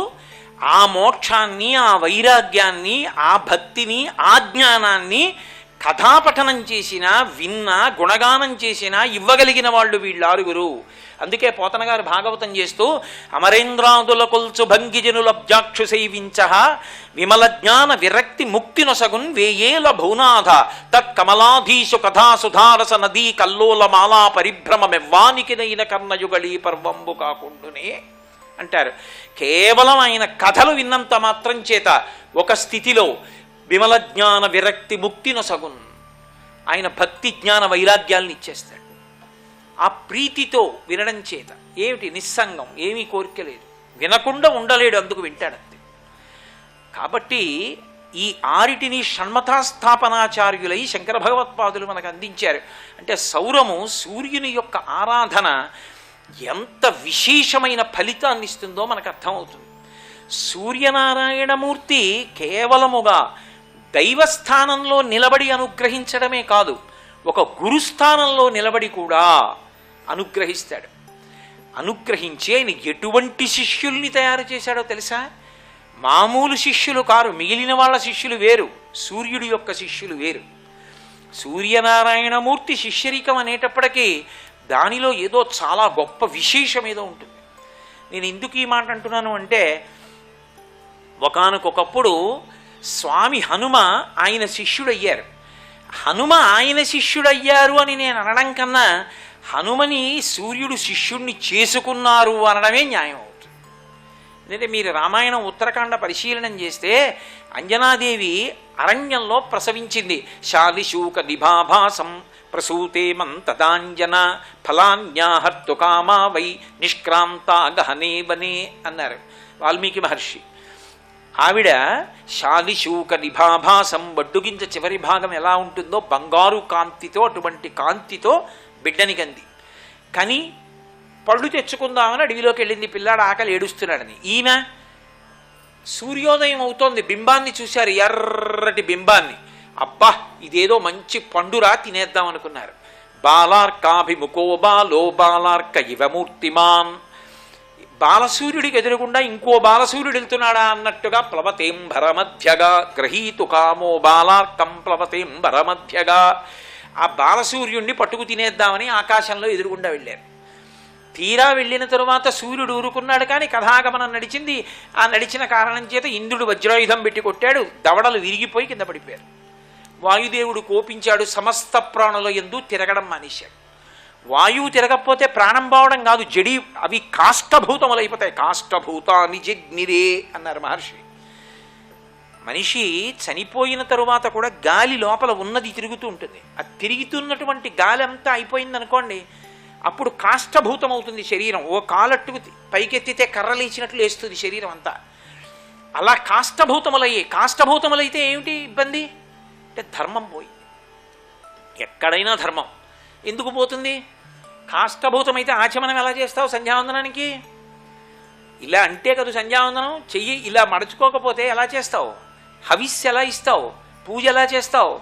ఆ మోక్షాన్ని, ఆ వైరాగ్యాన్ని, ఆ భక్తిని, ఆ జ్ఞానాన్ని కథాపఠనం చేసినా, విన్నా, గుణగానం చేసినా ఇవ్వగలిగిన వాళ్ళు వీళ్ళారుగురు. అందుకే పోతన గారు భాగవతం చేస్తూ అమరేంద్రాదుల కొల్చు భంగిజనులబ్జాక్షు సేవించ విమల జ్ఞాన విరక్తి ముక్తి నొసగున్ వేయేల భౌనాథ తత్కమలాధీశు కథా సుధారస నదీ కల్లోల మాలా పరిభ్రమమెవ్వానికినైన కర్ణయుగళీ పర్వంబు కాకుండునే అంటారు. కేవలం ఆయన కథలు విన్నంత మాత్రం చేత ఒక స్థితిలో విమల జ్ఞాన విరక్తి ముక్తి నొసగున్, ఆయన భక్తి జ్ఞాన వైరాగ్యాలను ఇచ్చేస్తాడు. ఆ ప్రీతితో వినడం చేత ఏమిటి నిస్సంగం, ఏమీ కోరిక లేదు, వినకుండా ఉండలేడు, అందుకు వింటాడంతే. కాబట్టి ఈ ఆరిటిని షణ్మతాస్థాపనాచార్యులై శంకర భగవత్పాదులు మనకు అందించారు. అంటే సౌరము సూర్యుని యొక్క ఆరాధన ఎంత విశేషమైన ఫలితాన్ని ఇస్తుందో మనకు అర్థమవుతుంది. సూర్యనారాయణమూర్తి కేవలముగా దైవస్థానంలో నిలబడి అనుగ్రహించడమే కాదు, ఒక గురుస్థానంలో నిలబడి కూడా అనుగ్రహిస్తాడు. అనుగ్రహించి ఆయన ఎటువంటి శిష్యుల్ని తయారు చేశాడో తెలుసా? మామూలు శిష్యులు కారు. మిగిలిన వాళ్ళ శిష్యులు వేరు, సూర్యుడి యొక్క శిష్యులు వేరు. సూర్యనారాయణమూర్తి శిష్యరికం అనేటప్పటికీ దానిలో ఏదో చాలా గొప్ప విశేషం ఏదో ఉంటుంది. నేను ఎందుకు ఈ మాట అంటున్నాను అంటే, ఒకానొకప్పుడు స్వామి హనుమ ఆయన శిష్యుడయ్యారు. హనుమ ఆయన శిష్యుడయ్యారు అని నేను అనడం కన్నా హనుమని సూర్యుడు శిష్యుణ్ణి చేసుకున్నారు అనడమే న్యాయం అవుతుంది. ఎందుకంటే మీరు రామాయణం ఉత్తరాఖండ పరిశీలనం చేస్తే అంజనాదేవి అరణ్యంలో ప్రసవించింది. శాలిశూక నిభాభాసం ప్రసూతే మంతదాంజన ఫలాన్యాహర్తుకామా వై నిష్క్రాంతా గహనే వనే అన్నారు వాల్మీకి మహర్షి. ఆవిడ శాలిశూక నిభాభాసం, బడ్డుగింజ చివరి భాగం ఎలా ఉంటుందో బంగారు కాంతితో, అటువంటి కాంతితో బిడ్డని కంది. కానీ పళ్ళు తెచ్చుకుందామని అడవిలోకి వెళ్ళింది. పిల్లాడు ఆకలి ఏడుస్తున్నాడని. ఈయన సూర్యోదయం అవుతోంది, బింబాన్ని చూశారు, ఎర్రటి బింబాన్ని. అబ్బా ఇదేదో మంచి పండురా, తినేద్దాం అనుకున్నారు. బాలార్కాభిముఖో బాలో బాలార్క ఇవమూర్తిమాన్. బాలసూర్యుడికి ఎదురుగుండా ఇంకో బాలసూర్యుడు వెళ్తున్నాడా అన్నట్టుగా ప్లవతేంబరమధ్యగా గ్రహీతు కామో బాలార్కం ప్లవతేంబరమధ్యగా ఆ బాలసూర్యుడిని పట్టుకు తినేద్దామని ఆకాశంలో ఎదురుగుండా వెళ్ళారు. తీరా వెళ్ళిన తరువాత సూర్యుడు ఊరుకున్నాడు, కానీ కథాగమనం నడిచింది. ఆ నడిచిన కారణం చేత ఇంద్రుడు వజ్రాయుధం పెట్టి కొట్టాడు, దవడలు విరిగిపోయి కింద పడిపోయారు. వాయుదేవుడు కోపించాడు, సమస్త ప్రాణుల యందు తిరగడం మానేశాడు. వాయువు తిరగకపోతే ప్రాణం పోవడం కాదు, జడి అవి కాష్టభూతములైపోతాయి. కాష్టభూతాని జగ్నిరే అన్నారు మహర్షి. మనిషి చనిపోయిన తరువాత కూడా గాలి లోపల ఉన్నది తిరుగుతూ ఉంటుంది. ఆ తిరుగుతున్నటువంటి గాలి అంతా అయిపోయిందనుకోండి, అప్పుడు కాష్టభూతం అవుతుంది శరీరం. ఓ కాలట్టుకు పైకెత్తితే కర్రలేచినట్లు వేస్తుంది శరీరం అంతా. అలా కాష్టభూతములైతే ఏమిటి ఇబ్బంది అంటే ధర్మం పోయి. ఎక్కడైనా ధర్మం ఎందుకు పోతుంది? కాష్టభూతమైతే ఆచమనం ఎలా చేస్తావు సంధ్యావందనానికి? ఇలా అంటే కదా సంధ్యావందనం చెయ్యి, ఇలా మడుచుకోకపోతే ఎలా చేస్తావు? హవిస్సు ఎలా ఇస్తావు? పూజ ఎలా చేస్తావు?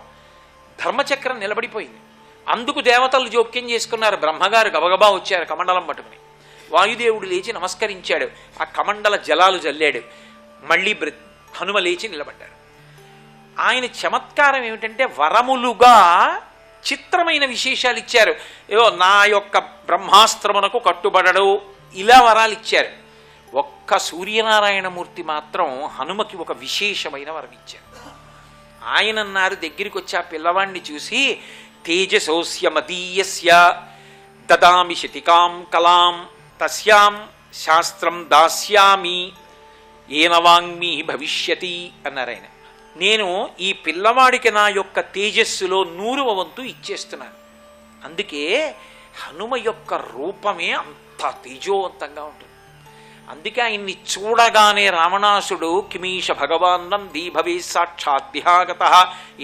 ధర్మచక్రం నిలబడిపోయింది. అందుకు దేవతలు జోక్యం చేసుకున్నారు. బ్రహ్మగారు గబగబా వచ్చారు కమండలం పట్టుకుని. వాయుదేవుడు లేచి నమస్కరించాడు, ఆ కమండల జలాలు జల్లాడు. మళ్ళీ హనుమ లేచి నిలబడ్డాడు. ఆయన చమత్కారం ఏమిటంటే వరములుగా చిత్రమైన విశేషాలు ఇచ్చారు. ఏవో నా యొక్క బ్రహ్మాస్త్రమునకు కట్టుబడడు ఇలా వరాలు ఇచ్చారు. ఒక్క సూర్యనారాయణమూర్తి మాత్రం హనుమకి ఒక విశేషమైన వరం ఇచ్చారు. ఆయన అన్నారు, దగ్గరికి వచ్చి ఆ పిల్లవాడిని చూసి, తేజసోస్య మదీయస్య దదామి శతికాం కలాం తస్యాం శాస్త్రం దాస్యామి ఏన వాంగ్మి భవిష్యతి అన్నారు ఆయన. నేను ఈ పిల్లవాడికి నా యొక్క తేజస్సులో 100వ వంతు ఇచ్చేస్తున్నాను. అందుకే హనుమ యొక్క రూపమే అంత తేజోవంతంగా ఉంటుంది. అందుకే ఆయన్ని చూడగానే రావణాసుడు కిమీష భగవాన్నం దీభవే సాక్షాద్యాగత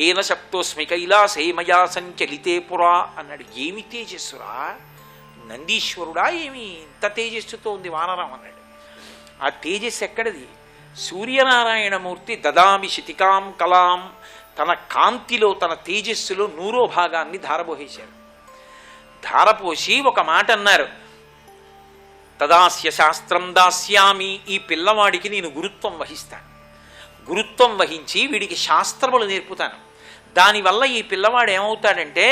ఏన శక్తోస్మి కైలాసే మయా సంచలితే పురా అన్నాడు. ఏమి తేజస్సురా, నందీశ్వరుడా ఏమి ఇంత తేజస్సుతో ఉంది వానరం అన్నాడు. ఆ తేజస్సు ఎక్కడిది? సూర్యనారాయణమూర్తి దదామి శతికాం కలాం, తన కాంతిలో తన తేజస్సులో 100వ భాగాన్ని ధారపోసేశారు. ధారపోసి ఒక మాట అన్నారు, తదాస్య శాస్త్రం దాస్యామి, ఈ పిల్లవాడికి నేను గురుత్వం వహిస్తాను. గురుత్వం వహించి వీడికి శాస్త్రములు నేర్పుతాను. దానివల్ల ఈ పిల్లవాడు ఏమవుతాడంటే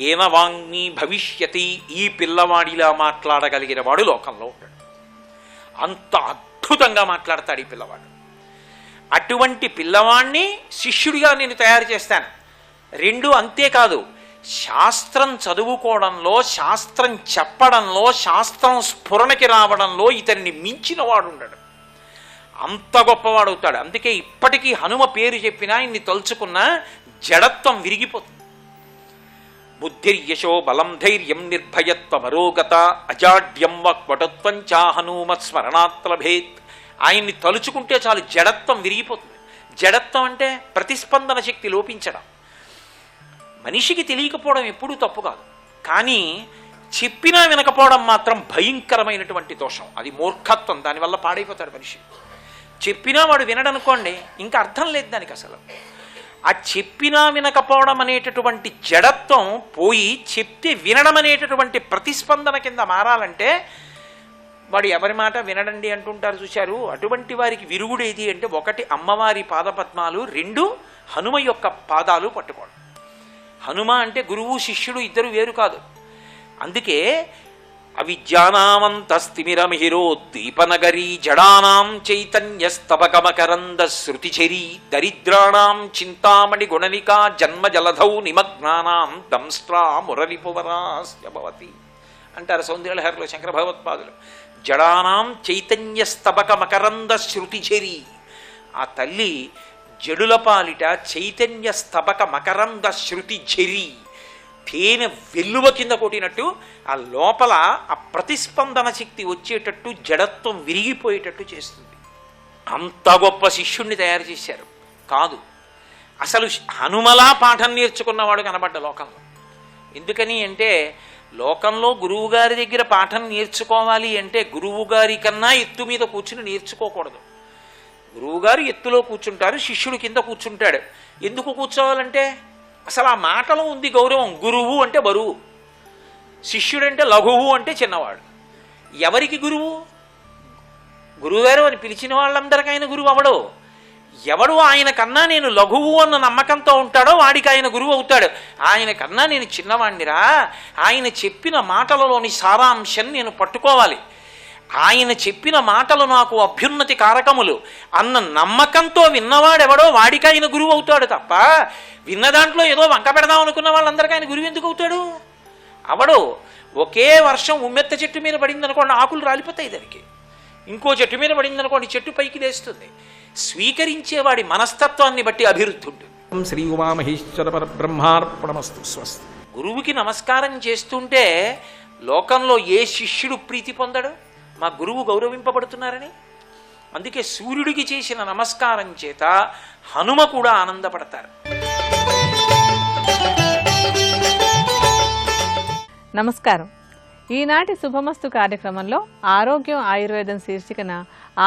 ఏన వాంగ్మి భవిష్యతి, ఈ పిల్లవాడిలా మాట్లాడగలిగిన వాడు లోకంలో ఉంటాడు. అంత అద్భుతంగా మాట్లాడతాడు ఈ పిల్లవాడు. అటువంటి పిల్లవాడిని శిష్యుడిగా నేను తయారు చేస్తాను. 2 అంతేకాదు, శాస్త్రం చదువుకోవడంలో, శాస్త్రం చెప్పడంలో, శాస్త్రం స్ఫురణకి రావడంలో ఇతన్ని మించిన వాడు ఉండడు. అంత గొప్పవాడవుతాడు. అందుకే ఇప్పటికీ హనుమ పేరు చెప్పినా ఇన్ని తలుచుకున్నా జడత్వం విరిగిపోతుంది. బుద్ధిర్యశో బలం ధైర్యం నిర్భయత్వమరోగత అజాడ్యం వక్వటత్వం చా హనుమత్ స్మరణాత్ లభేత్. ఆయన్ని తలుచుకుంటే చాలు జడత్వం విరిగిపోతుంది. జడత్వం అంటే ప్రతిస్పందన శక్తి లోపించడం. మనిషికి తెలియకపోవడం ఎప్పుడూ తప్పు కాదు, కానీ చెప్పినా వినకపోవడం మాత్రం భయంకరమైనటువంటి దోషం. అది మూర్ఖత్వం. దానివల్ల పాడైపోతాడు మనిషి. చెప్పినా వాడు వినడనుకోండి, ఇంకా అర్థం లేదు దానికి అసలు. ఆ చెప్పినా వినకపోవడం అనేటటువంటి జడత్వం పోయి చెప్తే వినడం అనేటటువంటి ప్రతిస్పందన కింద మారాలంటే వాడు ఎవరి మాట వినడండి అంటుంటారు చూశారు. అటువంటి వారికి విరుగుడేది అంటే 1 అమ్మవారి పాదపద్మాలు, 2 హనుమ యొక్క పాదాలు పట్టుకోవడం. హనుమ అంటే గురువు శిష్యుడు ఇద్దరు వేరు కాదు. అందుకే అవిద్యానామంతస్తిమిరమిహిరోద్దీపనగరీ జడానాం చైతన్యస్తబకమకరంద శృతిచరీ దరిద్రాణాం చింతామణి గుణనికా జన్మ జలధౌ నిమగ్నానాం దంస్ట్రా మురరిపువరాస్య భవతి అంటారు సౌందర్యలహరిలో శంకర భగవత్పాదులు. జడానాం చైతన్యస్తబక మకరంద శృతిచరీ. ఆ తల్లి జడుల పాలిట చైతన్య స్తబక మకరంద శృతి ఝరి, తేనె వెల్లువ కింద కొట్టినట్టు ఆ లోపల ఆ ప్రతిస్పందన శక్తి వచ్చేటట్టు జడత్వం విరిగిపోయేటట్టు చేస్తుంది. అంత గొప్ప శిష్యుణ్ణి తయారు చేశారు. కాదు, అసలు హనుమలా పాఠం నేర్చుకున్నవాడు కనబడ్డ లోకంలో. ఎందుకని అంటే లోకంలో గురువుగారి దగ్గర పాఠం నేర్చుకోవాలి అంటే గురువుగారి కన్నా ఎత్తు మీద కూర్చుని నేర్చుకోకూడదు. గురువుగారు ఎత్తులో కూర్చుంటారు, శిష్యుడు కింద కూర్చుంటాడు. ఎందుకు కూర్చోవాలంటే అసలు ఆ మాటలో ఉంది గౌరవం. గురువు అంటే బరువు, శిష్యుడంటే లఘువు అంటే చిన్నవాడు. ఎవరికి గురువు? గురువుగారు అని పిలిచిన వాళ్ళందరికీ ఆయన గురువు అవడు. ఎవడు ఆయన కన్నా నేను లఘువు అన్న నమ్మకంతో ఉంటాడో వాడికి ఆయన గురువు అవుతాడు. ఆయన కన్నా నేను చిన్నవాణ్ణిరా, ఆయన చెప్పిన మాటలలోని సారాంశం నేను పట్టుకోవాలి, ఆయన చెప్పిన మాటలు నాకు అభ్యున్నతి కారకములు అన్న నమ్మకంతో విన్నవాడెవడో వాడికి ఆయన గురువు అవుతాడు తప్ప విన్న దాంట్లో ఏదో వంక పెడదాం అనుకున్న వాళ్ళందరికీ ఆయన గురువు ఎందుకు అవుతాడు? అవడు. ఒకే వర్షం ఉమ్మెత్త చెట్టు మీద పడింది అనుకోండి, ఆకులు రాలిపోతాయి దానికి. ఇంకో చెట్టు మీద పడింది అనుకోండి, చెట్టు పైకి లేస్తుంది. స్వీకరించేవాడి మనస్తత్వాన్ని బట్టి అభివృద్ధి ఉంటుంది. శ్రీ ఉమామహేశ్వర పరబ్రహ్మార్పణమస్తు. స్వస్తి. గురువుకి నమస్కారం చేస్తుంటే లోకంలో ఏ శిష్యుడు ప్రీతి పొందడు మా గురువు గౌరవింపబడుతున్నారని? అందుకే సూర్యుడికి చేసిన నమస్కారం చేత హనుమ కూడా ఆనందపడతారు. నమస్కారం. ఈనాటి శుభమస్తు కార్యక్రమంలో ఆరోగ్యం ఆయుర్వేదం శీర్షికన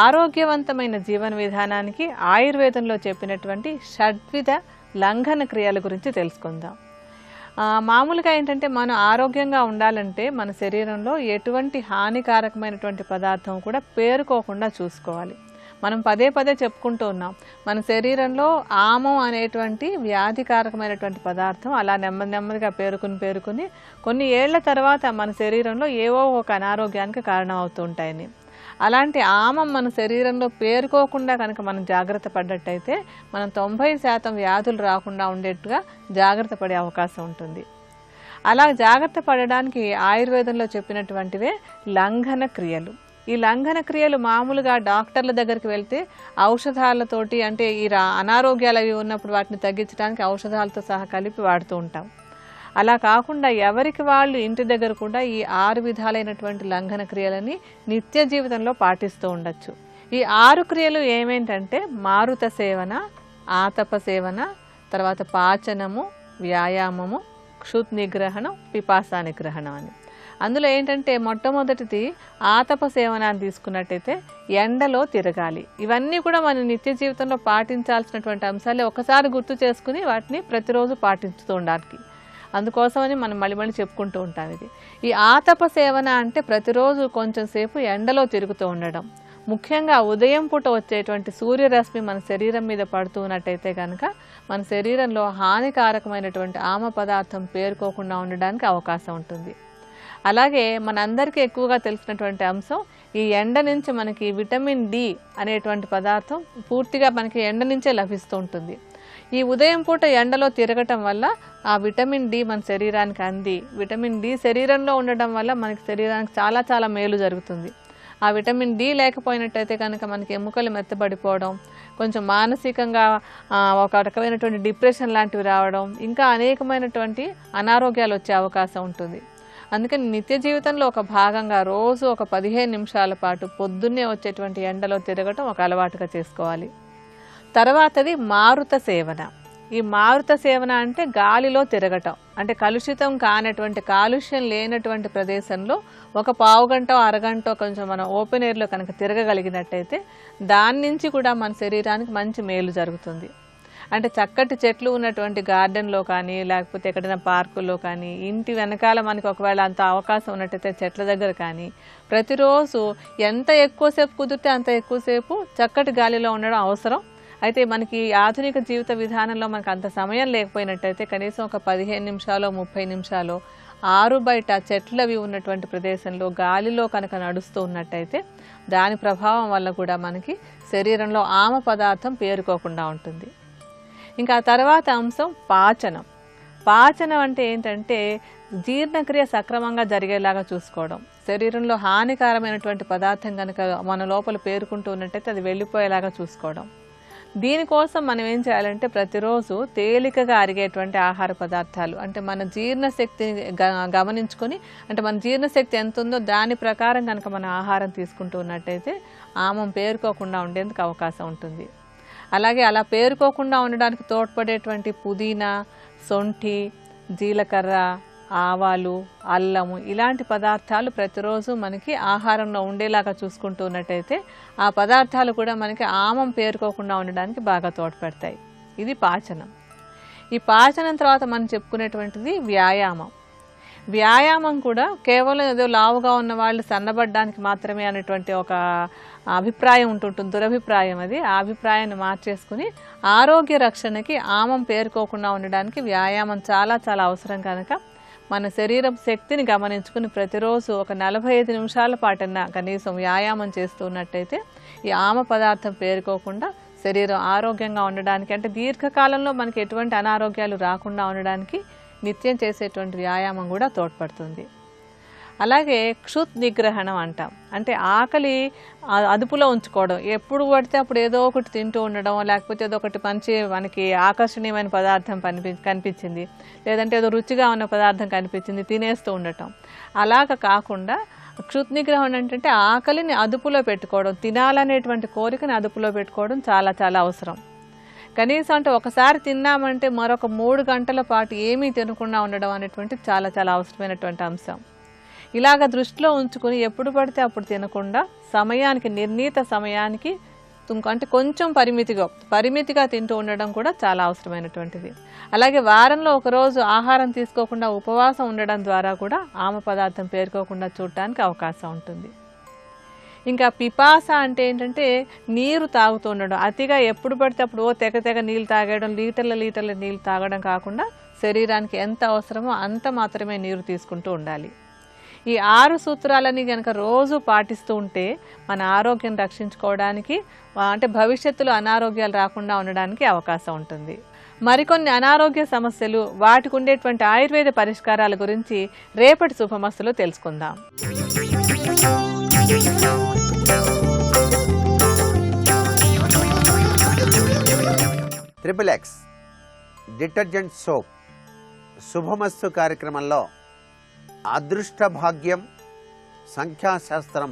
ఆరోగ్యవంతమైన జీవన విధానానికి ఆయుర్వేదంలో చెప్పినటువంటి షడ్విధ లంఘన క్రియల గురించి తెలుసుకుందాం. మామూలుగా ఏంటంటే మనం ఆరోగ్యంగా ఉండాలంటే మన శరీరంలో ఎటువంటి హానికారకమైనటువంటి పదార్థం కూడా పేరుకోకుండా చూసుకోవాలి. మనం పదే పదే చెప్పుకుంటూ ఉన్నాం, మన శరీరంలో ఆమం అనేటువంటి వ్యాధికారకమైనటువంటి పదార్థం అలా నెమ్మదిగా పేరుకుని కొన్ని ఏళ్ల తర్వాత మన శరీరంలో ఏవో ఒక అనారోగ్యానికి కారణం అవుతూ ఉంటాయని. అలాంటి ఆమం మన శరీరంలో పేరుకోకుండా కనుక మనం జాగ్రత్త పడ్డట్టయితే మనం 90% వ్యాధులు రాకుండా ఉండేట్టుగా జాగ్రత్త పడే అవకాశం ఉంటుంది. అలా జాగ్రత్త పడడానికి ఆయుర్వేదంలో చెప్పినటువంటివే లంఘన క్రియలు. ఈ లంఘన క్రియలు మామూలుగా డాక్టర్ల దగ్గరికి వెళ్తే ఔషధాలతోటి, అంటే ఈ అనారోగ్యాలు అవి ఉన్నప్పుడు వాటిని తగ్గించడానికి ఔషధాలతో సహా కలిపి వాడుతూ ఉంటాం. అలా కాకుండా ఎవరికి వాళ్ళు ఇంటి దగ్గర కూడా ఈ 6 విధాలైనటువంటి లంఘన క్రియలని నిత్య జీవితంలో పాటిస్తూ ఉండొచ్చు. ఈ 6 క్రియలు ఏమేంటంటే మారుత సేవన, ఆతప సేవన, తర్వాత పాచనము, వ్యాయామము, క్షుత్ నిగ్రహణం, పిపాసా నిగ్రహణం అని. అందులో ఏంటంటే మొట్టమొదటిది ఆతప సేవనాన్ని తీసుకున్నట్టయితే ఎండలో తిరగాలి. ఇవన్నీ కూడా మన నిత్య జీవితంలో పాటించాల్సినటువంటి అంశాలే. ఒకసారి గుర్తు చేసుకుని వాటిని ప్రతిరోజు పాటించుతూ ఉండాలి. అందుకోసమని మనం మళ్ళీ చెప్పుకుంటూ ఉంటాం. ఇది ఈ ఆతప సేవన అంటే ప్రతిరోజు కొంచెం సేపు ఎండలో తిరుగుతూ ఉండడం. ముఖ్యంగా ఉదయం పూట వచ్చేటువంటి సూర్యరశ్మి మన శరీరం మీద పడుతూ ఉన్నట్టయితే కనుక మన శరీరంలో హానికారకమైనటువంటి ఆమ పదార్థం పేరుకోకుండా ఉండడానికి అవకాశం ఉంటుంది. అలాగే మనందరికీ ఎక్కువగా తెలిసినటువంటి అంశం, ఈ ఎండ నుంచి మనకి విటమిన్ డి అనేటువంటి పదార్థం పూర్తిగా మనకి ఎండ నుంచే లభిస్తూ ఉంటుంది. ఈ ఉదయం పూట ఎండలో తిరగటం వల్ల ఆ విటమిన్ డి మన శరీరానికి అంది, విటమిన్ డి శరీరంలో ఉండటం వల్ల మనకి శరీరానికి చాలా మేలు జరుగుతుంది. ఆ విటమిన్ డి లేకపోయినట్టయితే కనుక మనకి ఎముకలు మెత్తబడిపోవడం, కొంచెం మానసికంగా ఒక రకమైనటువంటి డిప్రెషన్ లాంటివి రావడం, ఇంకా అనేకమైనటువంటి అనారోగ్యాలు వచ్చే అవకాశం ఉంటుంది. అందుకని నిత్య జీవితంలో ఒక భాగంగా రోజు ఒక 15 నిమిషాల పాటు పొద్దున్నే వచ్చేటువంటి ఎండలో తిరగటం ఒక అలవాటుగా చేసుకోవాలి. తర్వాతది మారుత సేవన. ఈ మారుత సేవన అంటే గాలిలో తిరగటం, అంటే కలుషితం కానటువంటి, కాలుష్యం లేనటువంటి ప్రదేశంలో ఒక పావు గంట అరగంట కొంచెం మనం ఓపెన్ ఎయిర్లో కనుక తిరగగలిగినట్టయితే దాని నుంచి కూడా మన శరీరానికి మంచి మేలు జరుగుతుంది. అంటే చక్కటి చెట్లు ఉన్నటువంటి గార్డెన్లో కానీ, లేకపోతే ఎక్కడైనా పార్కుల్లో కానీ, ఇంటి వెనకాల మనకి ఒకవేళ అంత అవకాశం ఉన్నట్టయితే చెట్ల దగ్గర కానీ ప్రతిరోజు ఎంత ఎక్కువసేపు కుదిరితే అంత ఎక్కువసేపు చక్కటి గాలిలో ఉండడం అవసరం. అయితే మనకి ఆధునిక జీవిత విధానంలో మనకు అంత సమయం లేకపోయినట్టయితే కనీసం ఒక 15 నిమిషాలు 30 నిమిషాలు ఆరు బయట చెట్లవి ఉన్నటువంటి ప్రదేశంలో గాలిలో కనుక నడుస్తూ ఉన్నట్టయితే దాని ప్రభావం వల్ల కూడా మనకి శరీరంలో ఆమ పదార్థం పేరుకోకుండా ఉంటుంది. ఇంకా తర్వాత అంశం పాచనం. పాచనం అంటే ఏంటంటే జీర్ణక్రియ సక్రమంగా జరిగేలాగా చూసుకోవడం. శరీరంలో హానికరమైనటువంటి పదార్థం కనుక మన లోపల పేరుకుంటూ ఉన్నట్టయితే అది వెళ్ళిపోయేలాగా చూసుకోవడం. దీనికోసం మనం ఏం చేయాలంటే ప్రతిరోజు తేలికగా అరిగేటువంటి ఆహార పదార్థాలు, అంటే మన జీర్ణశక్తిని గమనించుకొని, అంటే మన జీర్ణశక్తి ఎంత ఉందో దాని ప్రకారం కనుక మన ఆహారం తీసుకుంటూ ఉన్నట్టయితే ఆమం పేరుకోకుండా ఉండేందుకు అవకాశం ఉంటుంది. అలాగే అలా పేరుకోకుండా ఉండడానికి తోడ్పడేటువంటి పుదీనా, సొంఠి, జీలకర్ర, ఆవాలు, అల్లము ఇలాంటి పదార్థాలు ప్రతిరోజు మనకి ఆహారంలో ఉండేలాగా చూసుకుంటూ ఉన్నట్టయితే ఆ పదార్థాలు కూడా మనకి ఆమం పేరుకోకుండా ఉండడానికి బాగా తోడ్పడతాయి. ఇది పాచనం. ఈ పాచనం తర్వాత మనం చెప్పుకునేటువంటిది వ్యాయామం. వ్యాయామం కూడా కేవలం ఏదో లావుగా ఉన్న వాళ్ళు సన్నబడ్డానికి మాత్రమే అనేటువంటి ఒక అభిప్రాయం ఉంటుంటుంది, దురభిప్రాయం అది. ఆ అభిప్రాయాన్ని మార్చేసుకుని ఆరోగ్య రక్షణకి ఆమం పేరుకోకుండా ఉండడానికి వ్యాయామం చాలా అవసరం కనుక మన శరీరం శక్తిని గమనించుకుని ప్రతిరోజు ఒక 45 నిమిషాల పాటన్నా కనీసం వ్యాయామం చేస్తూ ఉన్నట్టయితే ఈ ఆమ పదార్థం పేరుకోకుండా శరీరం ఆరోగ్యంగా ఉండడానికి, అంటే దీర్ఘకాలంలో మనకి ఎటువంటి అనారోగ్యాలు రాకుండా ఉండడానికి నిత్యం చేసేటువంటి వ్యాయామం కూడా తోడ్పడుతుంది. అలాగే క్షుత్ నిగ్రహణం అంటాం, అంటే ఆకలి అదుపులో ఉంచుకోవడం. ఎప్పుడు పడితే అప్పుడు ఏదో ఒకటి తింటూ ఉండడం, లేకపోతే ఏదో ఒకటి మంచి మనకి ఆకర్షణీయమైన పదార్థం కనిపించింది, లేదంటే ఏదో రుచిగా ఉన్న పదార్థం కనిపించింది తినేస్తూ ఉండటం. అలాగ కాకుండా క్షుత్ నిగ్రహం అంటే ఆకలిని అదుపులో పెట్టుకోవడం, తినాలనేటువంటి కోరికని అదుపులో పెట్టుకోవడం చాలా చాలా అవసరం. కనీసం అంటే ఒకసారి తిన్నామంటే మరొక 3 గంటల పాటు ఏమీ తినకుండా ఉండడం అనేటువంటి చాలా చాలా అవసరమైనటువంటి అంశం. ఇలాగ దృష్టిలో ఉంచుకుని ఎప్పుడు పడితే అప్పుడు తినకుండా సమయానికి, నిర్ణీత సమయానికి, అంటే కొంచెం పరిమితిగా తింటూ ఉండడం కూడా చాలా అవసరమైనటువంటిది. అలాగే వారంలో ఒకరోజు ఆహారం తీసుకోకుండా ఉపవాసం ఉండడం ద్వారా కూడా ఆమ పదార్థం పేరుకోకుండా చూడటానికి అవకాశం ఉంటుంది. ఇంకా పిపాస అంటే ఏంటంటే నీరు తాగుతూ ఉండడం. అతిగా ఎప్పుడు పడితే అప్పుడు తెగ నీళ్ళు తాగడం, లీటర్ల నీళ్ళు తాగడం కాకుండా శరీరానికి ఎంత అవసరమో అంత మాత్రమే నీరు తీసుకుంటూ ఉండాలి. ఈ 6 సూత్రాలని కనుక రోజు పాటిస్తూ ఉంటే మన ఆరోగ్యం రక్షించుకోవడానికి, అంటే భవిష్యత్తులో అనారోగ్యాలు రాకుండా ఉండడానికి అవకాశం ఉంటుంది. మరికొన్ని అనారోగ్య సమస్యలు, వాటికి ఉండేటువంటి ఆయుర్వేద పరిష్కారాల గురించి రేపటి శుభమస్తులో తెలుసుకుందాం. XXX డిటర్జెంట్ సోప్ శుభమస్తు కార్యక్రమంలో అదృష్ట భాగ్యం సంఖ్యాశాస్త్రం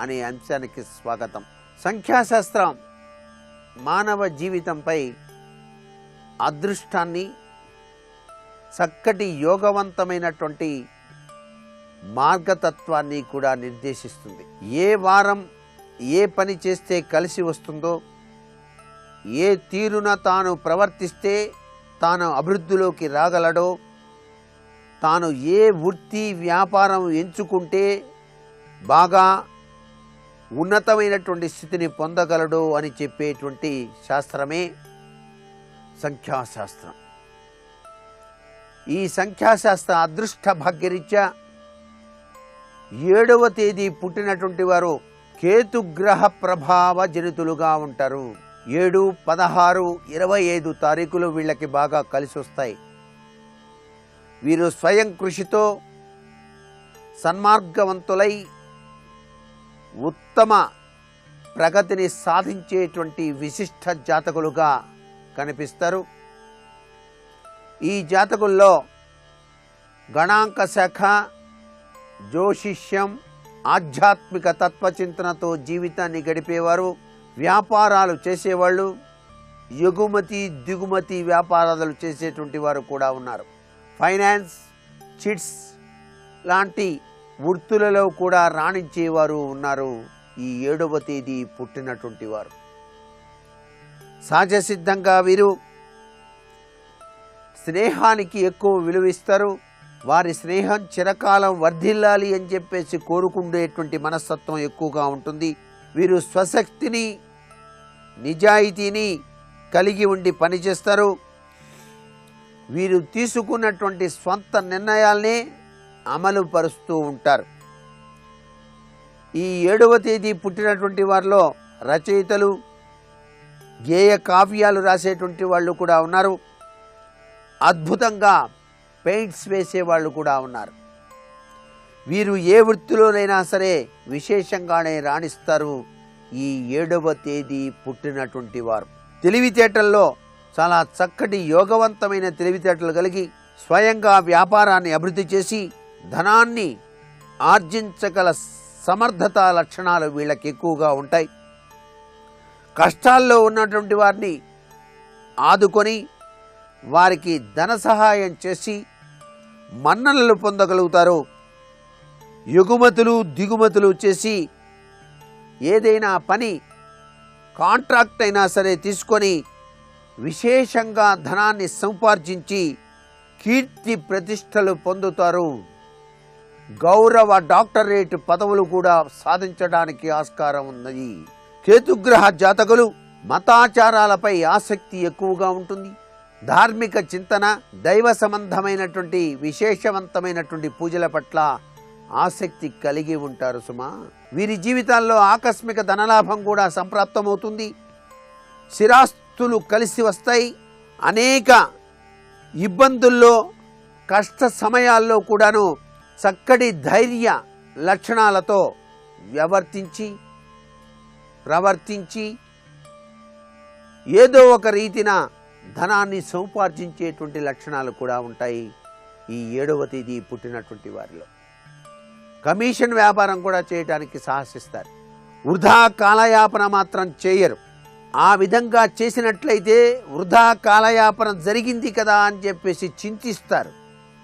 అనే అంశానికి స్వాగతం. సంఖ్యాశాస్త్రం మానవ జీవితంపై అదృష్టాన్ని, చక్కటి యోగవంతమైనటువంటి మార్గతత్వాన్ని కూడా నిర్దేశిస్తుంది. ఏ వారం ఏ పని చేస్తే కలిసి వస్తుందో, ఏ తీరున తాను ప్రవర్తిస్తే తాను అభివృద్ధిలోకి రాగలడో, తాను ఏ వృత్తి వ్యాపారం ఎంచుకుంటే బాగా ఉన్నతమైనటువంటి స్థితిని పొందగలడో అని చెప్పేటువంటి శాస్త్రమే సంఖ్యాశాస్త్రం. ఈ సంఖ్యాశాస్త్ర అదృష్ట భాగ్యరీత్యా 7వ తేదీ పుట్టినటువంటి వారు కేతుగ్రహ ప్రభావ జనితులుగా ఉంటారు. 7, 16, 25 తారీఖులు వీళ్ళకి బాగా కలిసి వస్తాయి. వీరు స్వయం కృషితో సన్మార్గవంతులై ఉత్తమ ప్రగతిని సాధించేటువంటి విశిష్ట జాతకులుగా కనిపిస్తారు. ఈ జాతకుల్లో గణాంక శాఖ, జ్యోతిష్యం, ఆధ్యాత్మిక తత్వచింతనతో జీవితాన్ని గడిపేవారు, వ్యాపారాలు చేసేవాళ్ళు, ఎగుమతి దిగుమతి వ్యాపారాలు చేసేటువంటి వారు కూడా ఉన్నారు. ఫైనాన్స్, చిట్స్ లాంటి వృత్తులలో కూడా రాణించేవారు ఉన్నారు ఈ 7వ తేదీ పుట్టినటువంటి వారు. సహజ సిద్ధంగా వీరు స్నేహానికి ఎక్కువ విలువిస్తారు. వారి స్నేహం చిరకాలం వర్ధిల్లాలి అని చెప్పేసి కోరుకునేటువంటి మనస్తత్వం ఎక్కువగా ఉంటుంది. వీరు స్వశక్తిని, నిజాయితీని కలిగి ఉండి పనిచేస్తారు. వీరు తీసుకున్నటువంటి స్వంత నిర్ణయాల్నే అమలు పరుస్తూ ఉంటారు. ఈ 7వ తేదీ పుట్టినటువంటి వారిలో రచయితలు, గేయ కావ్యాలు రాసేటువంటి వాళ్ళు కూడా ఉన్నారు. అద్భుతంగా పెయింట్స్ వేసేవాళ్ళు కూడా ఉన్నారు. వీరు ఏ వృత్తిలోనైనా సరే విశేషంగానే రాణిస్తారు ఈ 7వ తేదీ పుట్టినటువంటి వారు. తెలివితేటల్లో చాలా చక్కటి యోగవంతమైన తెలివితేటలు కలిగి స్వయంగా వ్యాపారాన్ని అభివృద్ధి చేసి ధనాన్ని ఆర్జించగల సమర్థత లక్షణాలు వీళ్ళకి ఎక్కువగా ఉంటాయి. కష్టాల్లో ఉన్నటువంటి వారిని ఆదుకొని వారికి ధన సహాయం చేసి మన్ననలు పొందగలుగుతారు. ఎగుమతులు దిగుమతులు చేసి ఏదైనా పని కాంట్రాక్ట్ అయినా సరే తీసుకొని విశేషంగా ధనాన్ని సంపార్జించి కీర్తి ప్రతిష్టలు పొందుతారు. గౌరవ డాక్టరేట్ పదవులు కూడా సాధించడానికి ఆస్కారం ఉన్నది. కేతుగ్రహ జాతకులు మతాచారాలపై ఆసక్తి ఎక్కువగా ఉంటుంది. ధార్మిక చింతన, దైవ సంబంధమైనటువంటి విశేషవంతమైనటువంటి పూజల పట్ల ఆసక్తి కలిగి ఉంటారు సుమా. వీరి జీవితాల్లో ఆకస్మిక ధనలాభం కూడా సంప్రాప్తమవుతుంది. స్థిరాస్తులు కలిసి వస్తాయి. అనేక ఇబ్బందుల్లో, కష్ట సమయాల్లో కూడాను చక్కటి ధైర్య లక్షణాలతో ప్రవర్తించి ఏదో ఒక రీతిన ధనాన్ని సముపార్జించేటువంటి లక్షణాలు కూడా ఉంటాయి ఈ 7వ తేదీ పుట్టినటువంటి వారిలో. కమిషన్ వ్యాపారం కూడా చేయడానికి సాహసిస్తారు. వృధా కాలయాపన మాత్రం చేయరు. ఆ విధంగా చేసినట్లయితే వృధా కాలయాపన జరిగింది కదా అని చెప్పేసి చింతిస్తారు.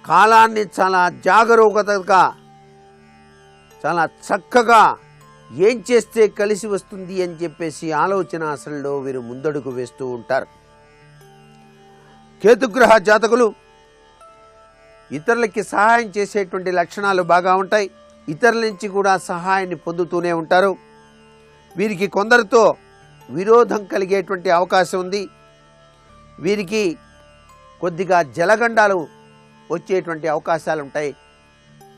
కాలాన్ని చాలా జాగరూకతగా, చాలా చక్కగా ఏం చేస్తే కలిసి వస్తుంది అని చెప్పేసి ఆలోచనాశలో వీరు ముందడుగు వేస్తూ ఉంటారు. కేతుగ్రహ జాతకులు ఇతరులకి సహాయం చేసేటువంటి లక్షణాలు బాగా ఉంటాయి. ఇతరుల నుంచి కూడా సహాయాన్ని పొందుతూనే ఉంటారు. వీరికి కొందరితో విరోధం కలిగేటువంటి అవకాశం ఉంది. వీరికి కొద్దిగా జలగండాలు వచ్చేటువంటి అవకాశాలు ఉంటాయి.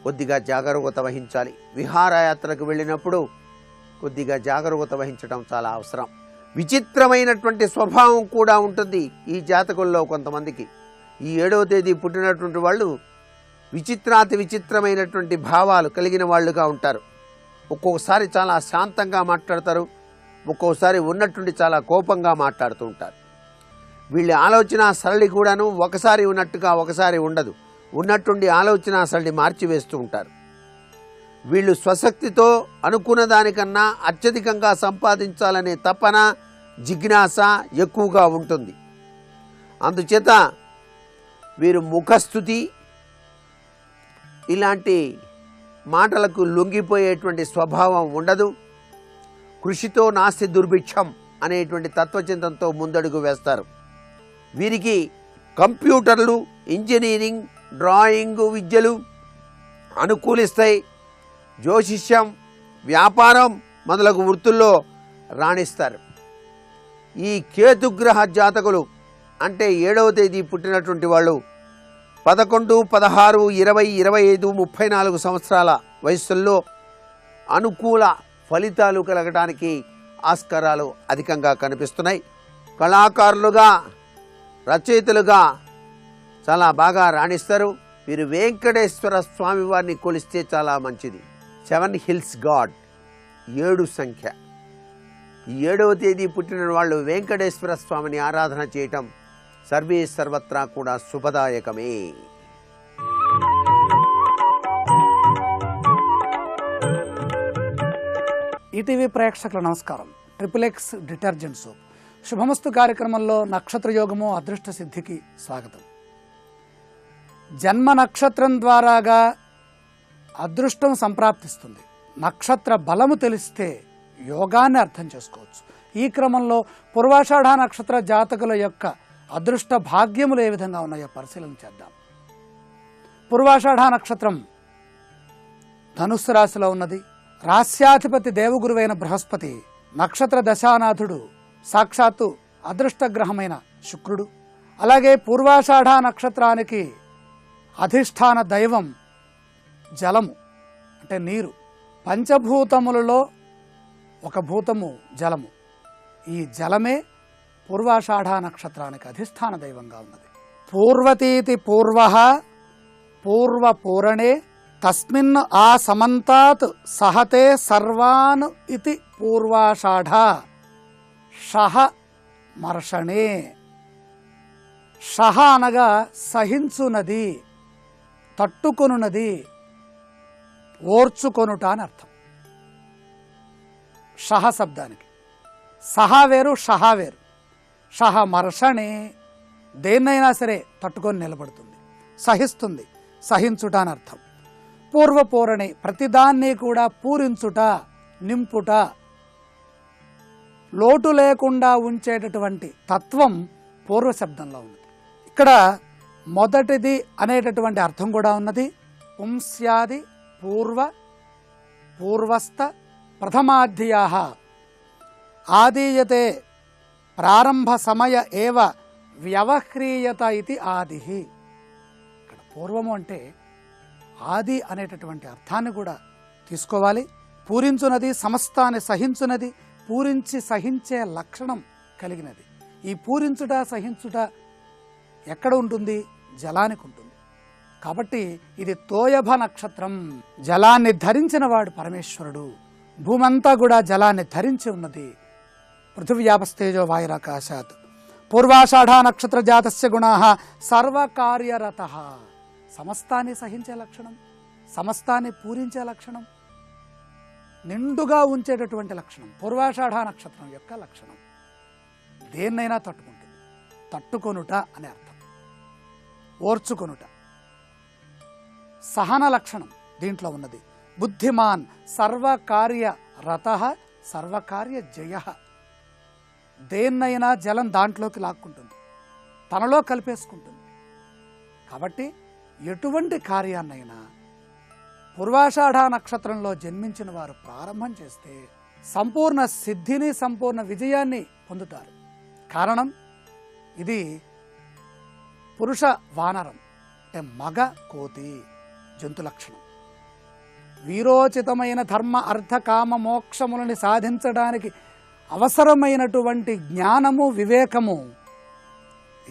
కొద్దిగా జాగరూకత వహించాలి. విహారయాత్రకు వెళ్ళినప్పుడు కొద్దిగా జాగరూకత వహించడం చాలా అవసరం. విచిత్రమైనటువంటి స్వభావం కూడా ఉంటుంది ఈ జాతకుల్లో కొంతమందికి. ఈ 7వ తేదీ పుట్టినటువంటి వాళ్ళు విచిత్రమైనటువంటి భావాలు కలిగిన వాళ్ళుగా ఉంటారు. ఒక్కొక్కసారి చాలా శాంతంగా మాట్లాడతారు, ఒక్కొక్కసారి ఉన్నట్టుండి చాలా కోపంగా మాట్లాడుతూ ఉంటారు. వీళ్ళ ఆలోచన సరళి కూడాను ఒకసారి ఉన్నట్టుగా ఒకసారి ఉండదు. ఉన్నట్టుండి ఆలోచన సరళి మార్చివేస్తూ ఉంటారు. వీళ్ళు స్వశక్తితో అనుకున్న దానికన్నా అత్యధికంగా సంపాదించాలనే తపన, జిజ్ఞాస ఎక్కువగా ఉంటుంది. అందుచేత వీరు ముఖస్థుతి ఇలాంటి మాటలకు లొంగిపోయేటువంటి స్వభావం ఉండదు. కృషితో నాస్తి దుర్భిక్షం అనేటువంటి తత్వచింతనతో ముందడుగు వేస్తారు. వీరికి కంప్యూటర్లు, ఇంజనీరింగ్, డ్రాయింగ్ విద్యలు అనుకూలిస్తాయి. జ్యోతిష్యం, వ్యాపారం మొదలగు వృత్తుల్లో రాణిస్తారు. ఈ కేతుగ్రహ జాతకులు అంటే 7వ తేదీ పుట్టినటువంటి వాళ్ళు 11, 16, 20, 25, 34 సంవత్సరాల వయస్సుల్లో అనుకూల ఫలితాలు కలగడానికి ఆస్కారాలు అధికంగా కనిపిస్తున్నాయి. కళాకారులుగా, రచయితలుగా చాలా బాగా రాణిస్తారు. వీరు వెంకటేశ్వర స్వామి వారిని కొలిస్తే చాలా మంచిది. 7 హిల్స్ గాడ్ 7 సంఖ్య. ఈ 7వ తేదీ పుట్టిన వాళ్ళు వెంకటేశ్వర స్వామిని ఆరాధన చేయటం సర్వే సర్వత్రా కూడా శుభదాయకమే. ఈటీవీ ప్రేక్షకుల నమస్కారం. XXX డిటర్జెంట్ సోప్ శుభమస్తు కార్యక్రమంలో నక్షత్ర యోగము అదృష్ట సిద్ధికి స్వాగతం. జన్మ నక్షత్రం ద్వారాగా అదృష్టం సంప్రాప్తిస్తుంది. నక్షత్ర బలము తెలిస్తే యోగాన్ని అర్థం చేసుకోవచ్చు. ఈ క్రమంలో పూర్వాషాఢ నక్షత్ర జాతకుల యొక్క అదృష్ట భాగ్యములు ఏ విధంగా ఉన్నాయో పరిశీలన చేద్దాం. పూర్వాషాఢ నక్షత్రం ధనుస్సు రాశిలో ఉన్నది. రాస్యాధిపతి దేవగురువైన బృహస్పతి, నక్షత్ర దశానాథుడు సాక్షాత్తు అదృష్టగ్రహమైన శుక్రుడు. అలాగే పూర్వాషాఢ నక్షత్రానికి అధిష్టాన దైవం జలము అంటే నీరు. పంచభూతములలో ఒక భూతము జలము. ఈ జలమే పూర్వాషాఢ నక్షత్రానికి అధిష్టాన దైవంగా ఉన్నది. పూర్వతీతి పూర్వ పూర్వపూరణే తస్మిన్ ఆ సమంతాత్ సహతే సర్వాన్ ఇతి పూర్వాషాఢ షహ మర్షణే. షహ అనగా సహించునది, తట్టుకొనున్నది, ఓర్చుకొనుట అని అర్థం. షహ శబ్దానికి సహ వేరు, షహ వేరు. షహ మర్షణే దేన్నైనా సరే తట్టుకొని నిలబడుతుంది, సహిస్తుంది, సహించుట అని అర్థం. పూర్వపూరణి ప్రతిదాన్ని కూడా పూరించుట, నింపుట, లోటు లేకుండా ఉంచేటటువంటి తత్వం పూర్వ శబ్దంలో ఉన్నది. ఇక్కడ మొదటిది అనేటటువంటి అర్థం కూడా ఉన్నది. పుంస్యాది పూర్వ, పూర్వస్థ, ప్రథమాధ్యయా ఆదీయతే ప్రారంభ సమయ ఏవ వ్యవహ్రీయత ఇది ఆది. ఇక్కడ పూర్వము అంటే ఆది అనేటటువంటి అర్థాన్ని కూడా తీసుకోవాలి. పూరించునది, సమస్తాన్ని సహించునది, పూరించి సహించే లక్షణం కలిగినది. ఈ పూరించుట, సహించుట ఎక్కడ ఉంటుంది? జలానికి ఉంటుంది. కాబట్టి ఇది తోయభ నక్షత్రం. జలాన్ని ధరించిన వాడు పరమేశ్వరుడు. భూమంతా కూడా జలాన్ని ధరించి ఉన్నది. పృథివ్యాపస్తేజో వాయురాకాశాత్. పూర్వాషాఢ నక్షత్ర జాతస్య గుణాః సర్వకార్యరతః. సమస్తాన్ని సహించే లక్షణం, సమస్తాన్ని పూరించే లక్షణం, నిండుగా ఉంచేటటువంటి లక్షణం పూర్వాషాఢ నక్షత్రం యొక్క లక్షణం. దేన్నైనా తట్టుకుంటుంది. తట్టుకొనుట అనే అర్థం, ఓర్చుకొనుట. సహన లక్షణం దీంట్లో ఉన్నది. బుద్ధిమాన్ సర్వకార్య రతః సర్వకార్య జయః. దేన్నైనా జలం దాంట్లోకి లాక్కుంటుంది, తనలో కలిపేసుకుంటుంది. కాబట్టి ఎటువంటి కార్యాన్నైనా పూర్వాషాఢ నక్షత్రంలో జన్మించిన వారు ప్రారంభం చేస్తే సంపూర్ణ సిద్ధిని, సంపూర్ణ విజయాన్ని పొందుతారు. కారణం ఇది పురుష వానరం, అంటే మగ కోతి జంతు లక్షణం. వీరోచితమైన ధర్మ అర్థ కామ మోక్షములని సాధించడానికి అవసరమైనటువంటి జ్ఞానము, వివేకము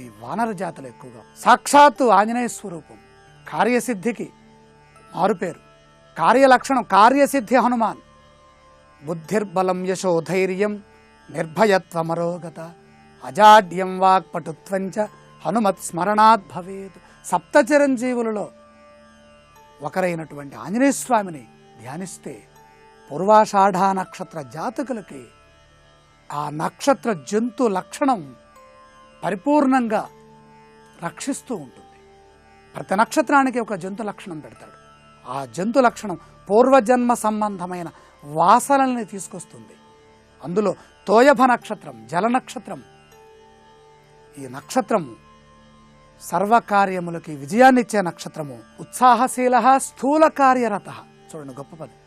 ఈ వానర జాతులు ఎక్కువగా. సాక్షాత్తు ఆంజనేయ స్వరూపం. కార్యసిద్ధికి మారుపేరు. కార్యలక్షణం కార్యసిద్ధి హనుమాన్. బుద్ధిర్బలం యశో ధైర్యం నిర్భయత్వమరోగత అజాడ్యం వాక్పటుత్వంచ హనుమత్ స్మరణాత్ భవేత్. సప్త చిరంజీవులలో ఒకరైనటువంటి ఆంజనేయ స్వామిని ధ్యానిస్తే పూర్వాషాఢ నక్షత్ర జాతకులకి ఆ నక్షత్ర జంతు లక్షణం పరిపూర్ణంగా రక్షిస్తూ ఉంటుంది. ప్రతి నక్షత్రానికి ఒక జంతు లక్షణం పెడతాడు. ఆ జంతు లక్షణం పూర్వజన్మ సంబంధమైన వాసనల్ని తీసుకొస్తుంది. అందులో తోయభ నక్షత్రం, జల నక్షత్రం. ఈ నక్షత్రము సర్వకార్యములకి విజయాన్నిచ్చే నక్షత్రము. ఉత్సాహశీల స్థూల కార్యరత. చూడండి, గొప్ప పదం.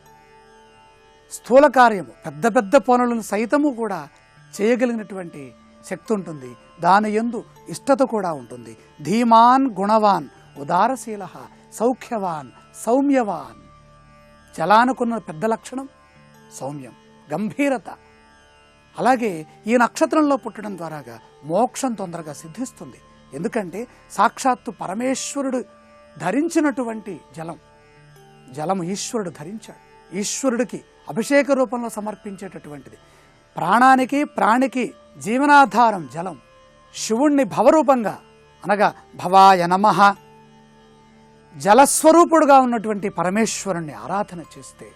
స్థూల కార్యము, పెద్ద పెద్ద పనులను సైతము కూడా చేయగలిగినటువంటి శక్తి ఉంటుంది. దాని యందు ఇష్టత కూడా ఉంటుంది. ధీమాన్ గుణవాన్ ఉదారశీల సౌఖ్యవాన్ సౌమ్యవాన్. జలానుకున్న పెద్ద లక్షణం సౌమ్యం, గంభీరత. అలాగే ఈ నక్షత్రంలో పుట్టడం ద్వారాగా మోక్షం తొందరగా సిద్ధిస్తుంది. ఎందుకంటే సాక్షాత్తు పరమేశ్వరుడు ధరించినటువంటి జలం. జలం ఈశ్వరుడు ధరించాడు. ఈశ్వరుడికి అభిషేక రూపంలో సమర్పించేటటువంటిది. ప్రాణానికి ప్రాణికి జీవనాధారం జలం. శివుణ్ణి భవరూపంగా అనగా భవాయ నమః జలస్వరూపుడుగా ఉన్నటువంటి పరమేశ్వరుణ్ణి ఆరాధన చేస్తే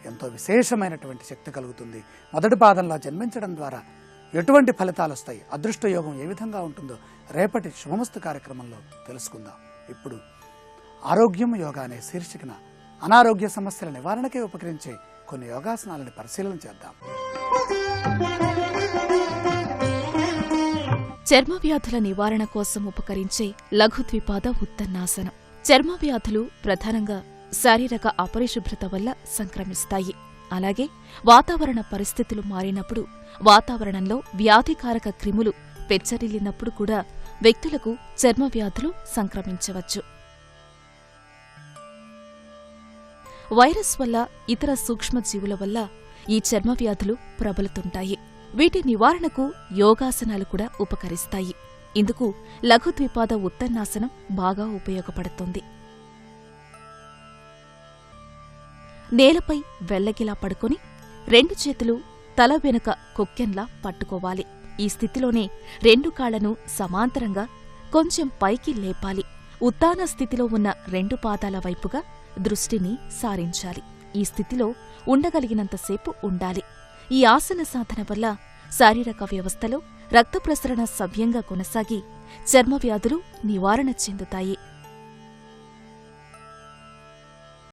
ఎంతో విశేషమైనటువంటి శక్తి కలుగుతుంది. మొదటి పాదంలో జన్మించడం ద్వారా ఎటువంటి ఫలితాలు వస్తాయి, అదృష్ట యోగం ఏ విధంగా ఉంటుందో రేపటి శుభమస్తు కార్యక్రమంలో తెలుసుకుందాం. ఇప్పుడు ఆరోగ్యం యోగా అనే శీర్షికన అనారోగ్య సమస్యల నివారణకే ఉపకరించే కొన్ని యోగాసనాలను పరిశీలన చేద్దాం. చర్మ వ్యాధుల నివారణ కోసం ఉపకరించే లఘుద్విపాద ఉత్తన్నాసనం. చర్మ వ్యాధులు ప్రధానంగా శారీరక అపరిశుభ్రత వల్ల సంక్రమిస్తాయి. అలాగే వాతావరణ పరిస్థితులు మారినప్పుడు, వాతావరణంలో వ్యాధికారక క్రిములు పెచ్చరిల్లినప్పుడు కూడా వ్యక్తులకు చర్మ వ్యాధులు సంక్రమించవచ్చు. వైరస్ వల్ల, ఇతర సూక్ష్మజీవుల వల్ల ఈ చర్మ వ్యాధులు ప్రబలుతుంటాయి. వీటి నివారణకు యోగాసనాలు కూడా ఉపకరిస్తాయి. ఇందుకు లఘుద్విపాద ఉత్తన్నాసనం బాగా ఉపయోగపడుతుంది. నేలపై వెల్లగిలా పడుకొని 2 చేతులు తల వెనుక కొక్కెంలా పట్టుకోవాలి. ఈ స్థితిలోనే 2 కాళ్లను సమాంతరంగా కొంచెం పైకి లేపాలి. ఉత్తాన స్థితిలో ఉన్న 2 పాదాల వైపుగా దృష్టిని సారించాలి. ఈ స్థితిలో ఉండగలిగినంతసేపు ఉండాలి. ఈ ఆసన సాధన వల్ల శారీరక వ్యవస్థలో రక్త ప్రసరణ సవ్యంగా కొనసాగి చర్మ వ్యాధులు నివారణ చెందుతాయి.